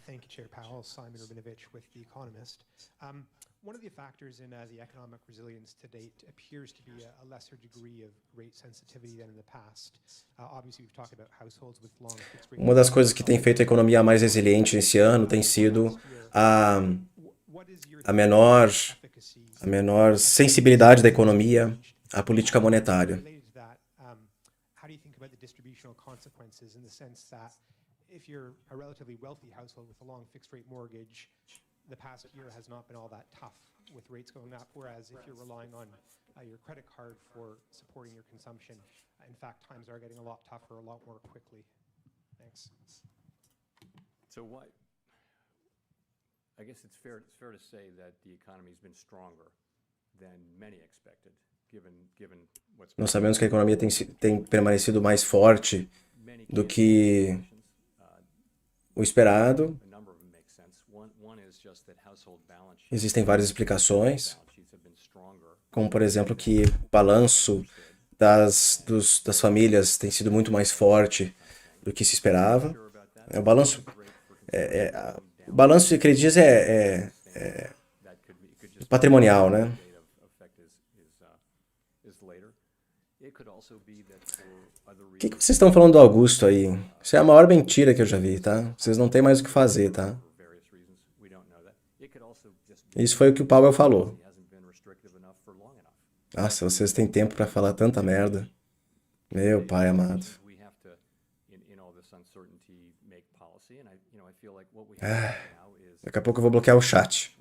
Thank you, Chair Powell. Simon Rubinovich with The Economist. One of the factors in the economic resilience to date appears to be a lesser degree of rate sensitivity than in the past. Obviously, we've talked about households with long fixed rate. Uma das coisas que tem feito a economia mais resiliente esse ano tem sido a menor sensibilidade da economia à política monetária. distributional consequences in the sense that if you're a relatively wealthy household with a long fixed rate mortgage, the past year has not been all that tough with rates going up, whereas if you're relying on your credit card for supporting your consumption, in fact, times are getting a lot tougher, a lot more quickly. Thanks. So I guess it's fair to say that the economy's been stronger than many expected, given what's Nós sabemos que a economia tem permanecido mais forte do que o esperado. a number of them make sense. One is just that household balance Existem várias explicações, sheets have been stronger. como por exemplo que o balanço das famílias tem sido muito mais forte do que se esperava. O balanço de créditos é patrimonial, né? O que vocês estão falando do Augusto aí? Isso é a maior mentira que eu já vi, tá? Vocês não têm mais o que fazer, tá? Isso foi o que o Powell falou. Nossa, vocês têm tempo para falar tanta merda. Meu pai amado. Daqui a pouco eu vou bloquear o chat.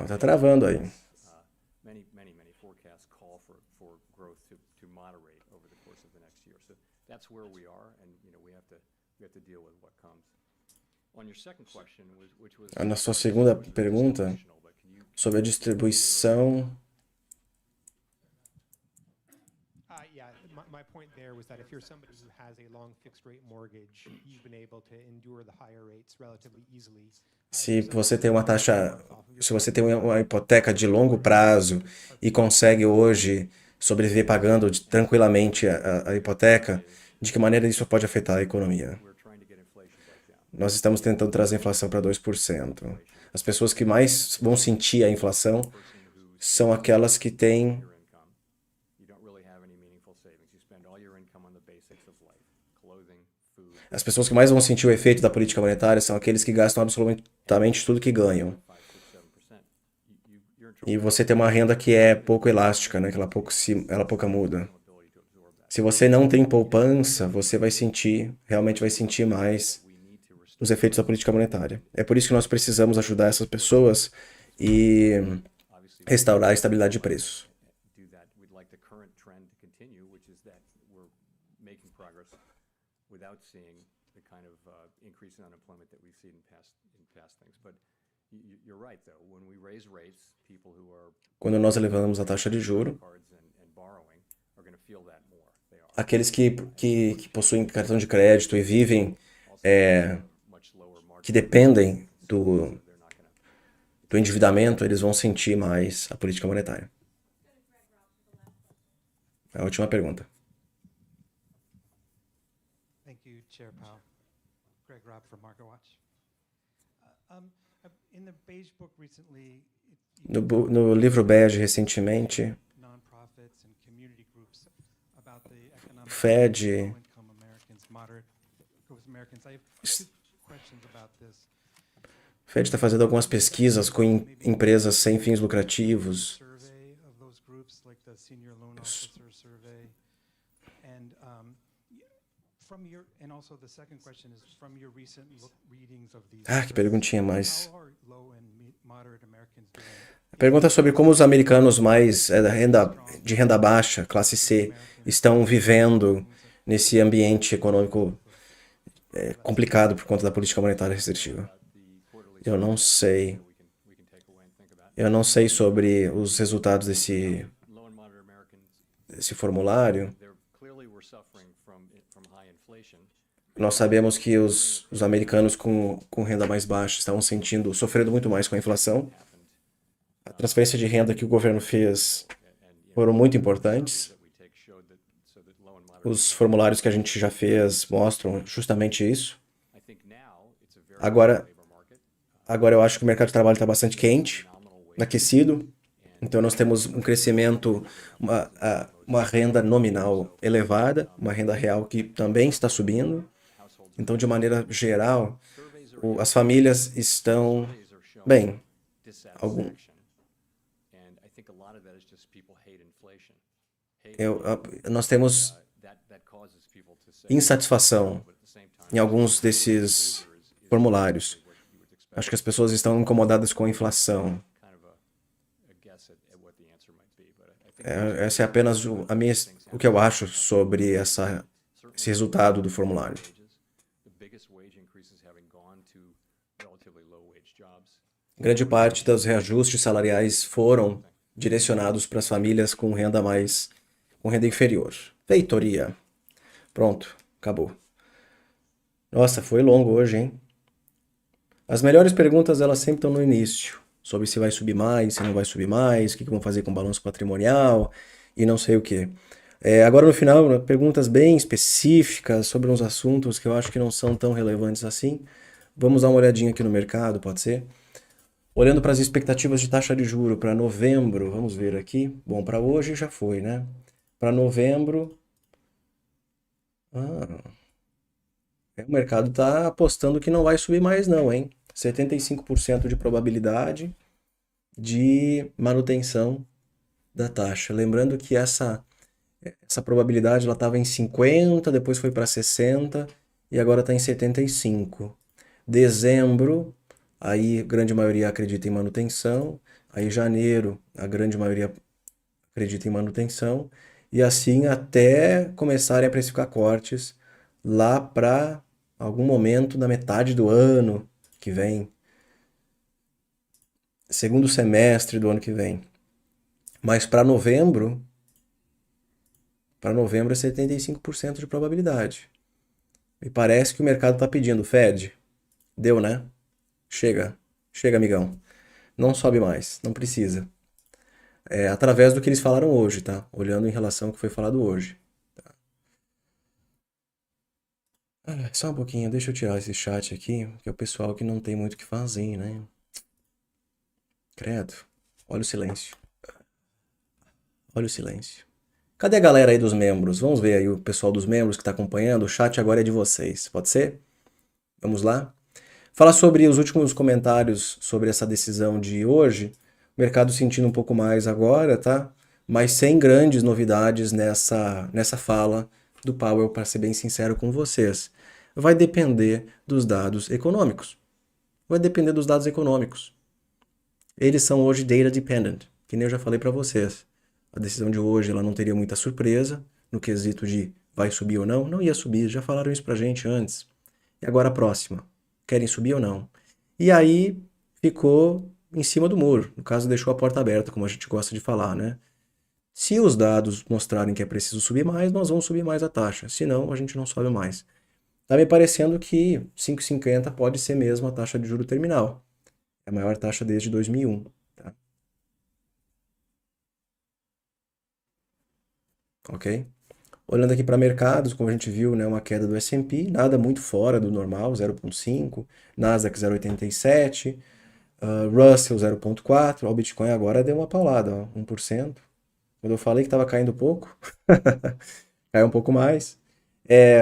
Tá travando aí. Many forecasts call for growth to moderate over the course of the next year. So that's where we are, and we have to deal with what comes. On your second question, which was Na sua segunda pergunta sobre a distribuição. Yeah, my point there was that if you're somebody who has a long fixed rate mortgage, you've been able to endure the higher rates relatively easily. Se você tem uma hipoteca de longo prazo e consegue hoje sobreviver pagando tranquilamente a hipoteca, de que maneira isso pode afetar a economia? Nós estamos tentando trazer a inflação para 2%. As pessoas que mais vão sentir a inflação são aquelas que têm As pessoas que mais vão sentir o efeito da política monetária são aqueles que gastam absolutamente tudo que ganham. E você tem uma renda que é pouco elástica, né? Que ela pouco muda. Se você não tem poupança, você realmente vai sentir mais os efeitos da política monetária. É por isso que nós precisamos ajudar essas pessoas e restaurar a estabilidade de preços. without seeing the kind of increase in unemployment that we've seen in past things. But you're right, though. When we raise rates, people who are Quando nós elevamos a taxa de juros, aqueles que possuem cartão de crédito e vivem, que dependem do endividamento, eles vão sentir mais a política monetária. A última pergunta. Thank you, Chair Powell. Greg Robb from MarketWatch. In the Beige Book recently, No livro bege, recentemente, Fed está fazendo algumas pesquisas com empresas sem fins lucrativos. Que perguntinha mais. A pergunta é sobre como os americanos mais de renda baixa, classe C, estão vivendo nesse ambiente econômico complicado por conta da política monetária restritiva. Eu não sei. Eu não sei sobre os resultados desse formulário. Nós sabemos que os americanos com renda mais baixa estão sofrendo muito mais com a inflação. A transferência de renda que o governo fez foram muito importantes. Os formulários que a gente já fez mostram justamente isso. Agora eu acho que o mercado de trabalho está bastante quente, aquecido. Então nós temos um crescimento, uma renda nominal elevada, uma renda real que também está subindo. Então, de maneira geral, as famílias estão bem. Algum, nós temos insatisfação em alguns desses formulários. Acho que as pessoas estão incomodadas com a inflação. Essa é apenas o que eu acho sobre esse resultado do formulário. Grande parte dos reajustes salariais foram direcionados para as famílias com renda inferior. Feitoria. Pronto, acabou. Nossa, foi longo hoje, hein? As melhores perguntas, elas sempre estão no início. Sobre se vai subir mais, se não vai subir mais, o que vão fazer com o balanço patrimonial e não sei o quê. Agora no final, perguntas bem específicas sobre uns assuntos que eu acho que não são tão relevantes assim. Vamos dar uma olhadinha aqui no mercado, pode ser? Olhando para as expectativas de taxa de juro para novembro, vamos ver aqui. Bom, para hoje já foi, né? Para novembro... o mercado está apostando que não vai subir mais não, hein? 75% de probabilidade de manutenção da taxa. Lembrando que essa probabilidade ela estava em 50, depois foi para 60 e agora está em 75. Dezembro, aí a grande maioria acredita em manutenção. Aí janeiro, a grande maioria acredita em manutenção. E assim até começarem a precificar cortes lá para algum momento na metade do ano que vem. Segundo semestre do ano que vem. Mas para novembro é 75% de probabilidade. Me parece que o mercado está pedindo, Fed, deu, né? Chega, amigão. Não sobe mais, não precisa. Através do que eles falaram hoje, tá? Olhando em relação ao que foi falado hoje. Tá? Só um pouquinho, deixa eu tirar esse chat aqui, que é o pessoal que não tem muito o que fazer, né? Credo. Olha o silêncio. Olha o silêncio. Cadê a galera aí dos membros? Vamos ver aí o pessoal dos membros que está acompanhando. O chat agora é de vocês. Pode ser? Vamos lá? Falar sobre os últimos comentários sobre essa decisão de hoje. O mercado sentindo um pouco mais agora, tá? Mas sem grandes novidades nessa fala do Powell, para ser bem sincero com vocês. Vai depender dos dados econômicos. Vai depender dos dados econômicos. Eles são hoje data dependent, que nem eu já falei para vocês. A decisão de hoje ela não teria muita surpresa no quesito de vai subir ou não. Não ia subir, já falaram isso pra gente antes. E agora a próxima. Querem subir ou não? E aí ficou em cima do muro. No caso, deixou a porta aberta, como a gente gosta de falar, né? Se os dados mostrarem que é preciso subir mais, nós vamos subir mais a taxa. Se não, a gente não sobe mais. Tá me parecendo que 5,50 pode ser mesmo a taxa de juro terminal. É a maior taxa desde 2001. Tá? Ok? Olhando aqui para mercados, como a gente viu, né, uma queda do S&P, nada muito fora do normal, 0,5, Nasdaq 0,87, Russell 0,4, o Bitcoin agora deu uma paulada, ó, 1%. Quando eu falei que estava caindo pouco, caiu um pouco mais.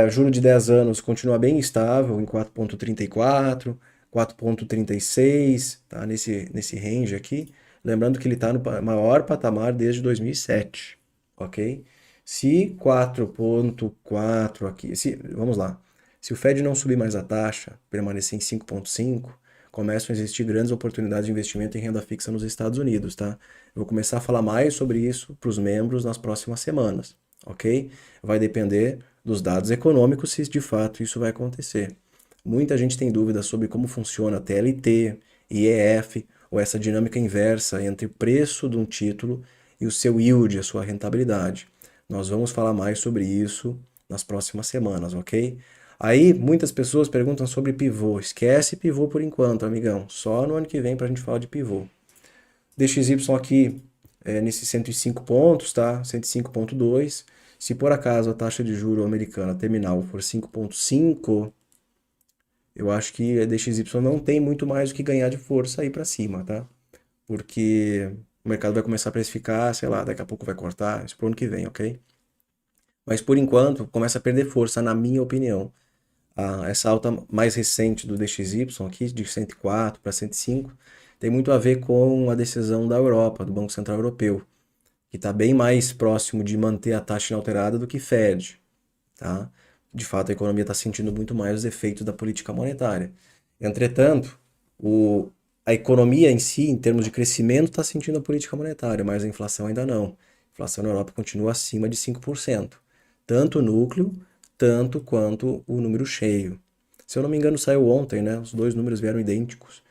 Juro de 10 anos continua bem estável, em 4,34, 4,36, tá? Nesse range aqui. Lembrando que ele está no maior patamar desde 2007, ok? Se 4,4 aqui, vamos lá, se o Fed não subir mais a taxa, permanecer em 5,5, começam a existir grandes oportunidades de investimento em renda fixa nos Estados Unidos, tá? Eu vou começar a falar mais sobre isso para os membros nas próximas semanas, ok? Vai depender dos dados econômicos se de fato isso vai acontecer. Muita gente tem dúvidas sobre como funciona a TLT, IEF, ou essa dinâmica inversa entre o preço de um título e o seu yield, a sua rentabilidade. Nós vamos falar mais sobre isso nas próximas semanas, ok? Aí, muitas pessoas perguntam sobre pivô. Esquece pivô por enquanto, amigão. Só no ano que vem pra gente falar de pivô. DXY aqui nesses 105 pontos, tá? 105,2. Se por acaso a taxa de juro americana terminal for 5,5, eu acho que a DXY não tem muito mais o que ganhar de força aí pra cima, tá? Porque o mercado vai começar a precificar, sei lá, daqui a pouco vai cortar, isso pro ano que vem, ok? Mas por enquanto começa a perder força, na minha opinião. Essa alta mais recente do DXY aqui, de 104 para 105, tem muito a ver com a decisão da Europa, do Banco Central Europeu, que está bem mais próximo de manter a taxa inalterada do que Fed, tá? De fato, a economia está sentindo muito mais os efeitos da política monetária. Entretanto, a economia em si, em termos de crescimento, está sentindo a política monetária, mas a inflação ainda não. A inflação na Europa continua acima de 5%. Tanto o núcleo, tanto quanto o número cheio. Se eu não me engano, saiu ontem, né? Os dois números vieram idênticos.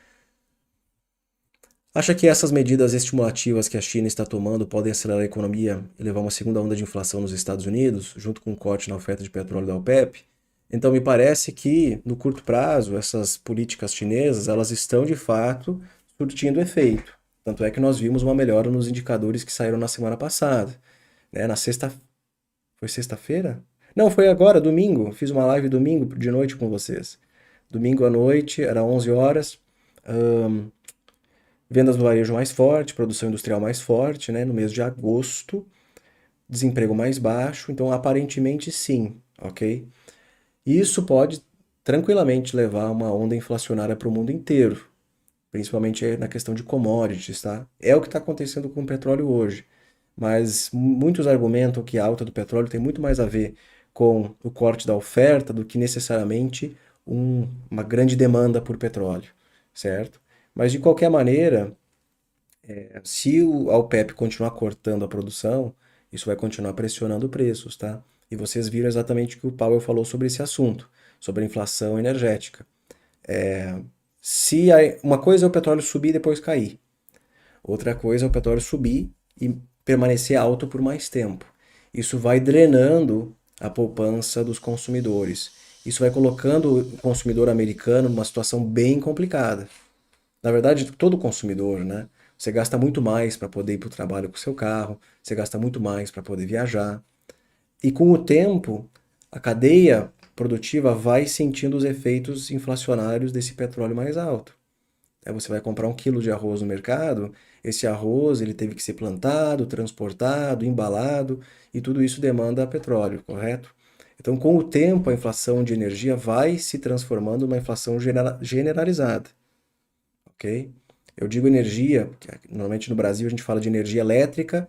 Acha que essas medidas estimulativas que a China está tomando podem acelerar a economia e levar uma segunda onda de inflação nos Estados Unidos, junto com o corte na oferta de petróleo da OPEP? Então, me parece que, no curto prazo, essas políticas chinesas, elas estão, de fato, surtindo efeito. Tanto é que nós vimos uma melhora nos indicadores que saíram na semana passada. Né? Foi sexta-feira? Não, foi agora, domingo. Fiz uma live domingo de noite com vocês. Domingo à noite, era 11 horas. Vendas no varejo mais forte, produção industrial mais forte, né? No mês de agosto. Desemprego mais baixo. Então, aparentemente, sim, ok? Isso pode tranquilamente levar a uma onda inflacionária para o mundo inteiro, principalmente na questão de commodities, tá? É o que está acontecendo com o petróleo hoje, mas muitos argumentam que a alta do petróleo tem muito mais a ver com o corte da oferta do que necessariamente uma grande demanda por petróleo, certo? Mas de qualquer maneira, se a OPEP continuar cortando a produção, isso vai continuar pressionando preços, tá? E vocês viram exatamente o que o Powell falou sobre esse assunto, sobre a inflação energética. Uma coisa é o petróleo subir e depois cair. Outra coisa é o petróleo subir e permanecer alto por mais tempo. Isso vai drenando a poupança dos consumidores. Isso vai colocando o consumidor americano numa situação bem complicada. Na verdade, todo consumidor, né? Você gasta muito mais para poder ir para o trabalho com o seu carro, você gasta muito mais para poder viajar. E com o tempo, a cadeia produtiva vai sentindo os efeitos inflacionários desse petróleo mais alto. Você vai comprar 1 quilo de arroz no mercado, esse arroz ele teve que ser plantado, transportado, embalado, e tudo isso demanda petróleo, correto? Então, com o tempo, a inflação de energia vai se transformando numa inflação generalizada, ok? Eu digo energia, porque normalmente no Brasil a gente fala de energia elétrica,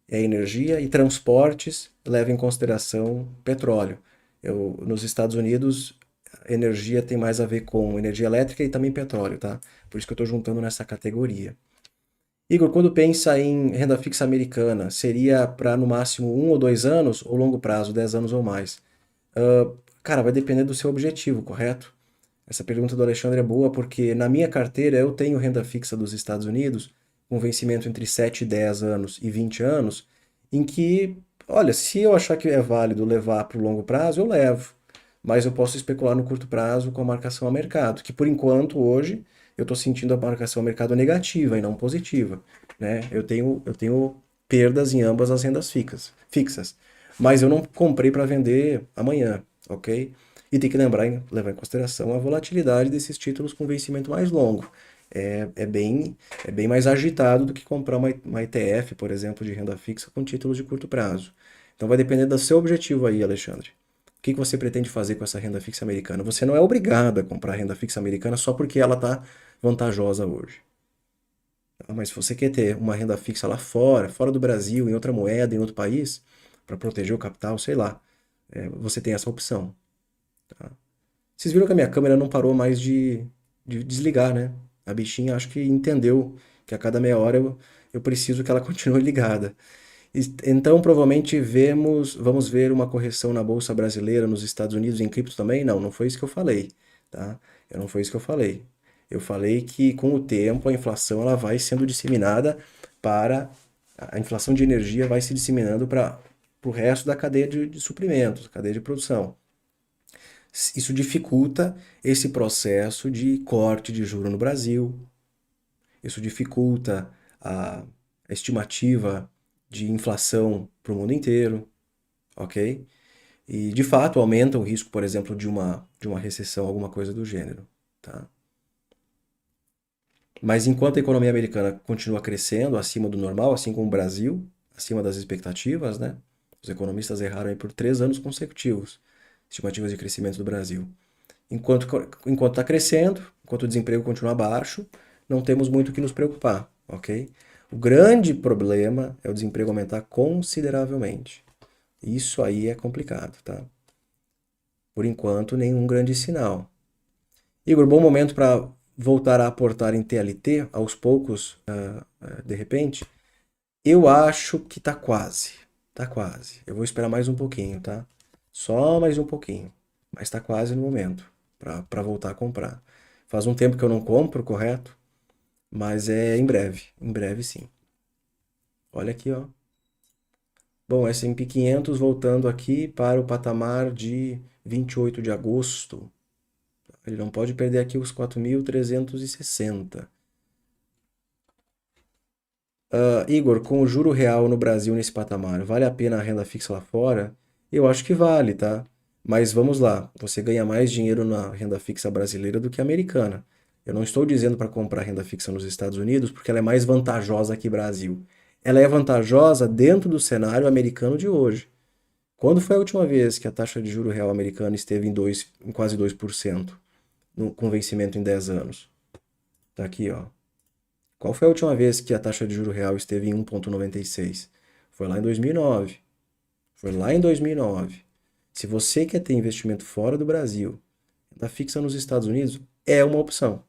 energia e transportes leva em consideração petróleo. Nos Estados Unidos, energia tem mais a ver com energia elétrica e também petróleo, tá? Por isso que eu estou juntando nessa categoria. Igor, quando pensa em renda fixa americana, seria para no máximo 1 ou 2 anos ou longo prazo, 10 anos ou mais? Cara, vai depender do seu objetivo, correto? Essa pergunta do Alexandre é boa porque na minha carteira eu tenho renda fixa dos Estados Unidos com vencimento entre 7 e 10 anos e 20 anos, em que, olha, se eu achar que é válido levar para o longo prazo, eu levo. Mas eu posso especular no curto prazo com a marcação a mercado, que por enquanto, hoje, eu estou sentindo a marcação a mercado negativa e não positiva, né? Eu tenho perdas em ambas as rendas fixas. Mas eu não comprei para vender amanhã, ok? E tem que levar em consideração a volatilidade desses títulos com vencimento mais longo. É bem mais agitado do que comprar uma ETF, por exemplo, de renda fixa com títulos de curto prazo. Então vai depender do seu objetivo aí, Alexandre. O que você pretende fazer com essa renda fixa americana? Você não é obrigado a comprar renda fixa americana só porque ela está vantajosa hoje. Mas se você quer ter uma renda fixa lá fora do Brasil, em outra moeda, em outro país, para proteger o capital, sei lá, você tem essa opção. Tá? Vocês viram que a minha câmera não parou mais de desligar, né? A bichinha acho que entendeu que a cada meia hora eu preciso que ela continue ligada. Então, provavelmente vamos ver uma correção na Bolsa Brasileira, nos Estados Unidos, em cripto também? Não foi isso que eu falei, tá? Não foi isso que eu falei. Eu falei que com o tempo a inflação ela vai sendo disseminada a inflação de energia vai se disseminando para o resto da cadeia de suprimentos, cadeia de produção. Isso dificulta esse processo de corte de juros no Brasil. Isso dificulta a estimativa de inflação para o mundo inteiro, ok? E, de fato, aumenta o risco, por exemplo, de uma recessão, alguma coisa do gênero, tá? Mas enquanto a economia americana continua crescendo acima do normal, assim como o Brasil, acima das expectativas, né? Os economistas erraram aí por 3 anos consecutivos, estimativas de crescimento do Brasil. enquanto está crescendo, enquanto o desemprego continua baixo, não temos muito o que nos preocupar, ok? O grande problema é o desemprego aumentar consideravelmente. Isso aí é complicado, tá? Por enquanto, nenhum grande sinal. Igor, bom momento para voltar a aportar em TLT, aos poucos, de repente? Eu acho que tá quase. Tá quase. Eu vou esperar mais um pouquinho, tá? Só mais um pouquinho. Mas tá quase no momento para voltar a comprar. Faz um tempo que eu não compro, correto? Mas é em breve sim. Olha aqui, ó. Bom, S&P 500 voltando aqui para o patamar de 28 de agosto. Ele não pode perder aqui os 4.360. Igor, com o juro real no Brasil nesse patamar, vale a pena a renda fixa lá fora? Eu acho que vale, tá? Mas vamos lá, você ganha mais dinheiro na renda fixa brasileira do que a americana. Eu não estou dizendo para comprar renda fixa nos Estados Unidos porque ela é mais vantajosa que Brasil. Ela é vantajosa dentro do cenário americano de hoje. Quando foi a última vez que a taxa de juro real americana esteve em quase 2%, com vencimento em 10 anos? Tá aqui, ó. Qual foi a última vez que a taxa de juro real esteve em 1,96? Foi lá em 2009. Foi lá em 2009. Se você quer ter investimento fora do Brasil, renda fixa nos Estados Unidos, é uma opção.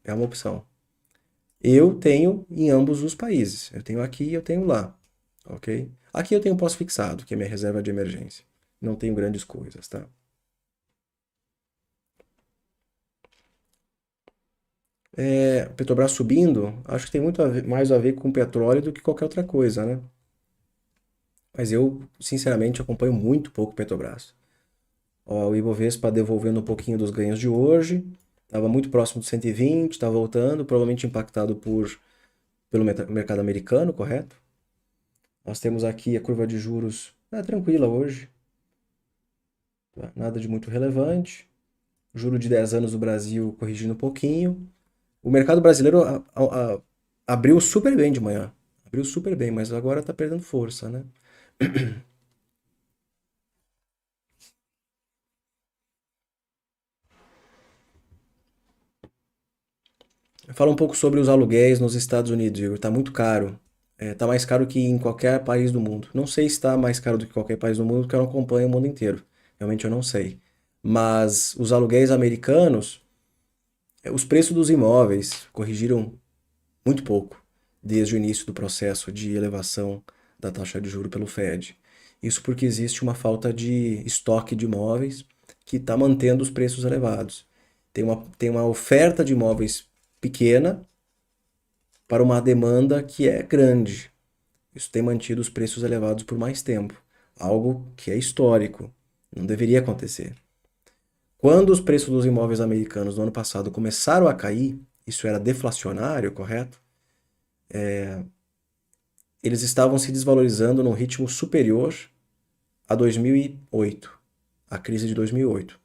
É uma opção. Eu tenho em ambos os países. Eu tenho aqui e eu tenho lá. Ok? Aqui eu tenho pós-fixado, que é minha reserva de emergência. Não tenho grandes coisas, tá? Petrobras subindo, acho que tem muito mais a ver com petróleo do que qualquer outra coisa, né? Mas eu, sinceramente, acompanho muito pouco Petrobras. Ó, o Ibovespa devolvendo um pouquinho dos ganhos de hoje, estava muito próximo do 120, está voltando, provavelmente impactado pelo mercado americano, correto? Nós temos aqui a curva de juros tranquila hoje, nada de muito relevante. Juro de 10 anos do Brasil corrigindo um pouquinho. O mercado brasileiro abriu super bem de manhã. Abriu super bem, mas agora está perdendo força, né? Fala um pouco sobre os aluguéis nos Estados Unidos, Igor. Está muito caro. Está mais caro que em qualquer país do mundo. Não sei se está mais caro do que qualquer país do mundo, porque eu não acompanho o mundo inteiro. Realmente eu não sei. Mas os aluguéis americanos, os preços dos imóveis corrigiram muito pouco desde o início do processo de elevação da taxa de juros pelo Fed. Isso porque existe uma falta de estoque de imóveis que está mantendo os preços elevados. Tem uma oferta de imóveis pequena para uma demanda que é grande. Isso tem mantido os preços elevados por mais tempo, algo que é histórico, não deveria acontecer. Quando os preços dos imóveis americanos no ano passado começaram a cair, isso era deflacionário, correto? Eles estavam se desvalorizando num ritmo superior a 2008, a crise de 2008.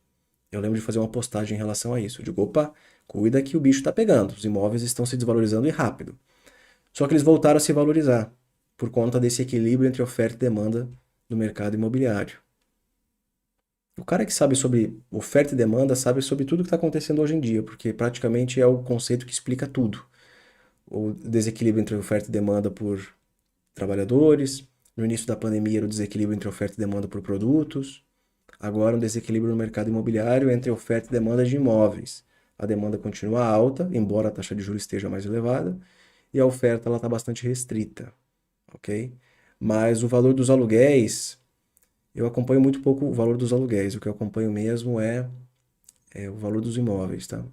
Eu lembro de fazer uma postagem em relação a isso. Eu digo, opa, cuida que o bicho está pegando, os imóveis estão se desvalorizando e rápido. Só que eles voltaram a se valorizar por conta desse equilíbrio entre oferta e demanda do mercado imobiliário. O cara que sabe sobre oferta e demanda sabe sobre tudo que está acontecendo hoje em dia, porque praticamente é o conceito que explica tudo. O desequilíbrio entre oferta e demanda por trabalhadores, no início da pandemia era o desequilíbrio entre oferta e demanda por produtos, agora um desequilíbrio no mercado imobiliário entre oferta e demanda de imóveis. A demanda continua alta, embora a taxa de juros esteja mais elevada, e a oferta está bastante restrita, ok? Mas o valor dos aluguéis, eu acompanho muito pouco o valor dos aluguéis, o que eu acompanho mesmo é o valor dos imóveis, tá?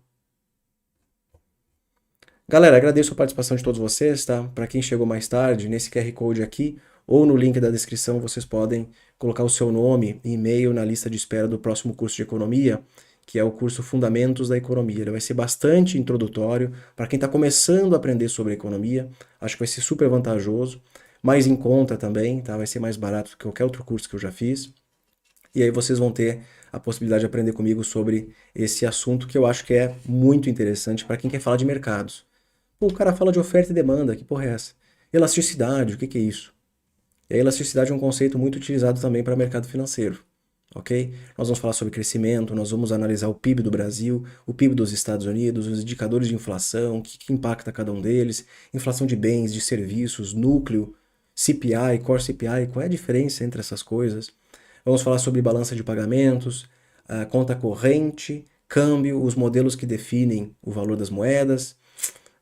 Galera, agradeço a participação de todos vocês, tá? Para quem chegou mais tarde, nesse QR Code aqui, ou no link da descrição, vocês podem colocar o seu nome e e-mail na lista de espera do próximo curso de economia, que é o curso Fundamentos da Economia. Ele vai ser bastante introdutório para quem está começando a aprender sobre economia. Acho que vai ser super vantajoso, mais em conta também, tá? Vai ser mais barato do que qualquer outro curso que eu já fiz. E aí vocês vão ter a possibilidade de aprender comigo sobre esse assunto que eu acho que é muito interessante para quem quer falar de mercados. Pô, o cara fala de oferta e demanda, que porra é essa? Elasticidade, o que é isso? E a elasticidade é um conceito muito utilizado também para mercado financeiro. ok? Nós vamos falar sobre crescimento, nós vamos analisar o PIB do Brasil, o PIB dos Estados Unidos, os indicadores de inflação, o que impacta cada um deles, inflação de bens, de serviços, núcleo, CPI, Core CPI, qual é a diferença entre essas coisas? Vamos falar sobre balança de pagamentos, conta corrente, câmbio, os modelos que definem o valor das moedas.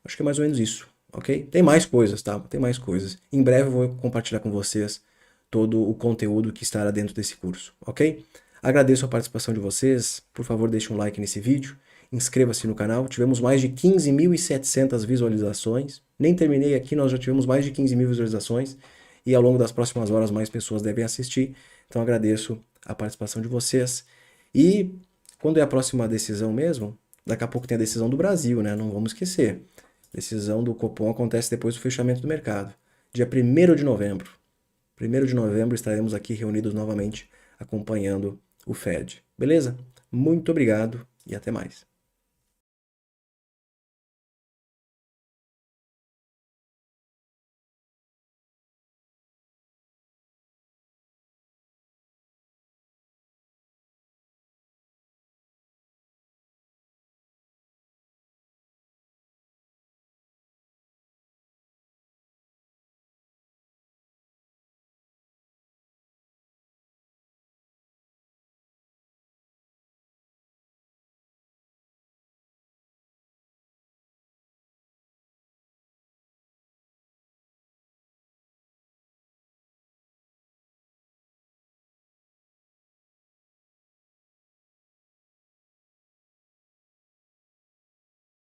Acho que é mais ou menos isso, ok? Tem mais coisas, tá? Tem mais coisas. Em breve eu vou compartilhar com vocês todo o conteúdo que estará dentro desse curso, ok? Agradeço a participação de vocês. Por favor, deixe um like nesse vídeo. Inscreva-se no canal. Tivemos mais de 15.700 visualizações. Nem terminei aqui, nós já tivemos mais de 15.000 visualizações. E ao longo das próximas horas mais pessoas devem assistir. Então agradeço a participação de vocês. E quando é a próxima decisão mesmo? Daqui a pouco tem a decisão do Brasil, né? Não vamos esquecer. Decisão do Copom acontece depois do fechamento do mercado. Dia 1º de novembro. 1º de novembro estaremos aqui reunidos novamente acompanhando o Fed. Beleza? Muito obrigado e até mais.